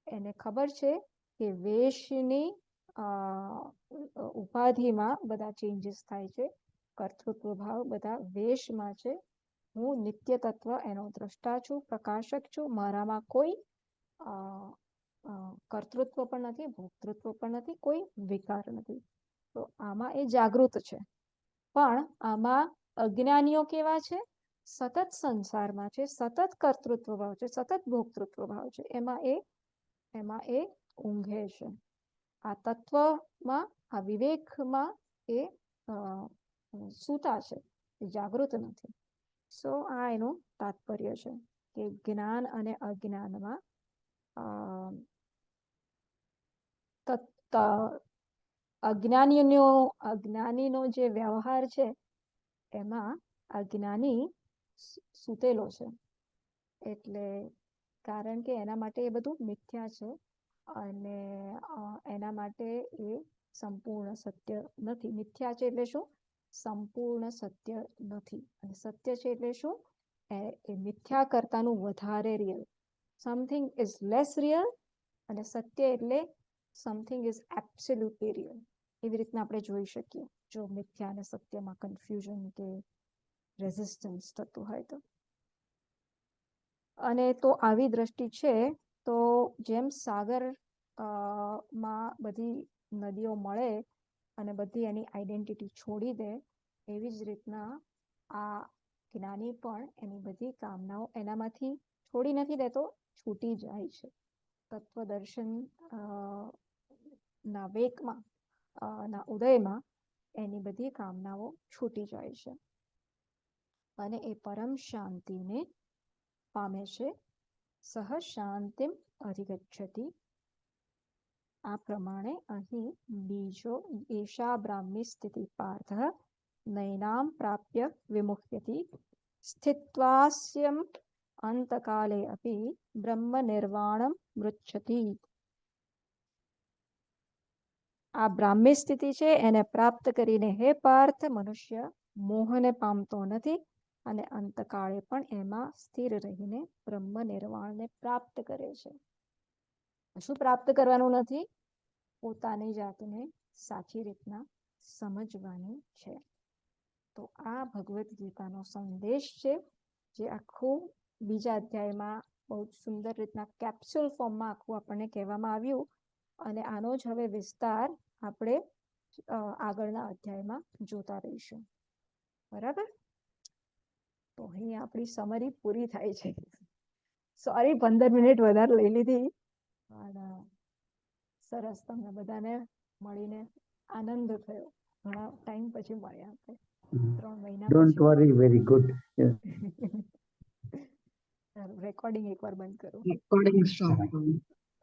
એને ખબર છે કે વેશની ઉપાધિમાં બધા ચેન્જીસ થાય છે, કર્તૃત્વ ભાવ બધા વેશમાં છે. હું નિત્ય તત્વ એનો દ્રષ્ટા છું, પ્રકાશક છું, મારામાં કોઈ કર્તૃત્વ પણ નથી, ભોક્તૃત્વ પણ નથી, કોઈ વિકાર નથી. તો આમાં એ જાગૃત છે. પણ આમાં અજ્ઞાનીઓ કેવા છે? સતત સંસારમાં છે, સતત કર્તૃત્વ ભાવ છે, સતત ભોક્તૃત્વ ભાવ છે. એમાં એ ઊંઘે છે. આ તત્વમાં, આ વિવેકમાં એ સૂતા છે, એ જાગૃત નથી. સો આ એનું તાત્પર્ય છે કે જ્ઞાન અને અજ્ઞાનમાં અજ્ઞાનીનો જે વ્યવહાર છે, એમાં અજ્ઞાની સૂતેલો છે. એટલે કારણ કે એના માટે એ બધું મિથ્યા છે, અને એના માટે એ સંપૂર્ણ સત્ય નથી. મિથ્યા છે એટલે શું? સંપૂર્ણ સત્ય નથી. અને સત્ય છે એટલે શું? એ મિથ્યા કરતાનું વધારે real. Something is less real, અને સત્ય એટલે સમથિંગ ઇઝ એબ્સોલ્યુટલી રિયલ. એવી રીતના આપણે જોઈ શકીએ, જો મિથ્યા અને સત્યમાં કન્ફ્યુઝન કે રેઝિસ્ટન્સ થતું હોય તો. અને તો આવી દ્રષ્ટિ છે, તો જેમ સાગર માં બધી નદીઓ મળે અને બધી એની આઈડેન્ટિટી છોડી દે, એવી જ રીતના આ જ્ઞાની પણ એની બધી કામનાઓ એનામાંથી છોડી નથી દેતો, છૂટી જાય છે. તત્વદર્શન ના વેકમાં, ના ઉદયમાં એની બધી કામનાઓ છૂટી જાય છે, અને એ પરમ શાંતિને પામે છે. સહ શાંતિમ અધિગચ્છતિ. આ પ્રમાણે અહીં બીજો એશા બ્રાહ્મી સ્થિતિ પાર્થ નૈનામ પ્રાપ્ય વિમુખ્યતિ સ્થિત્વાસ્યમ અંતકાલે અપી બ્રહ્મ નિર્વાણમ મૃચ્છતિ. આ બ્રાહ્મી સ્થિતિ છે, એને પ્રાપ્ત કરીને હે પાર્થ, મનુષ્ય મોહને પામતો નથી, અને અંતકાળે પણ એમાં સ્થિર રહીને બ્રહ્મ નિર્વાણને પ્રાપ્ત કરે છે. શું પ્રાપ્ત કરવાનું નથી? પોતાની જાતને સાચી રીતના સમજવાની છે. તો આ ભગવદ્ ગીતાનો સંદેશ છે, જે આખું બીજા અધ્યાયમાં બહુ સુંદર રીતના કેપ્સ્યુલ ફોર્મમાં આખું આપણને કહેવામાં આવ્યું, અને આનો જ હવે વિસ્તાર આપણે આગળના અધ્યાયમાં જોતા રહીશું. બરાબર? તો અહીં આપણી સમરી પૂરી થાય છે. સોરી 15 મિનિટ વધારે લઈ લીધી, પણ સરસ, તમને બધાને મળીને આનંદ થયો. ઘણા ટાઈમ પછી મળ્યા આપણે, 3 મહિના Don't પછી. worry, very good. Yes. Recording એકવાર બંધ કરું. Recording stop.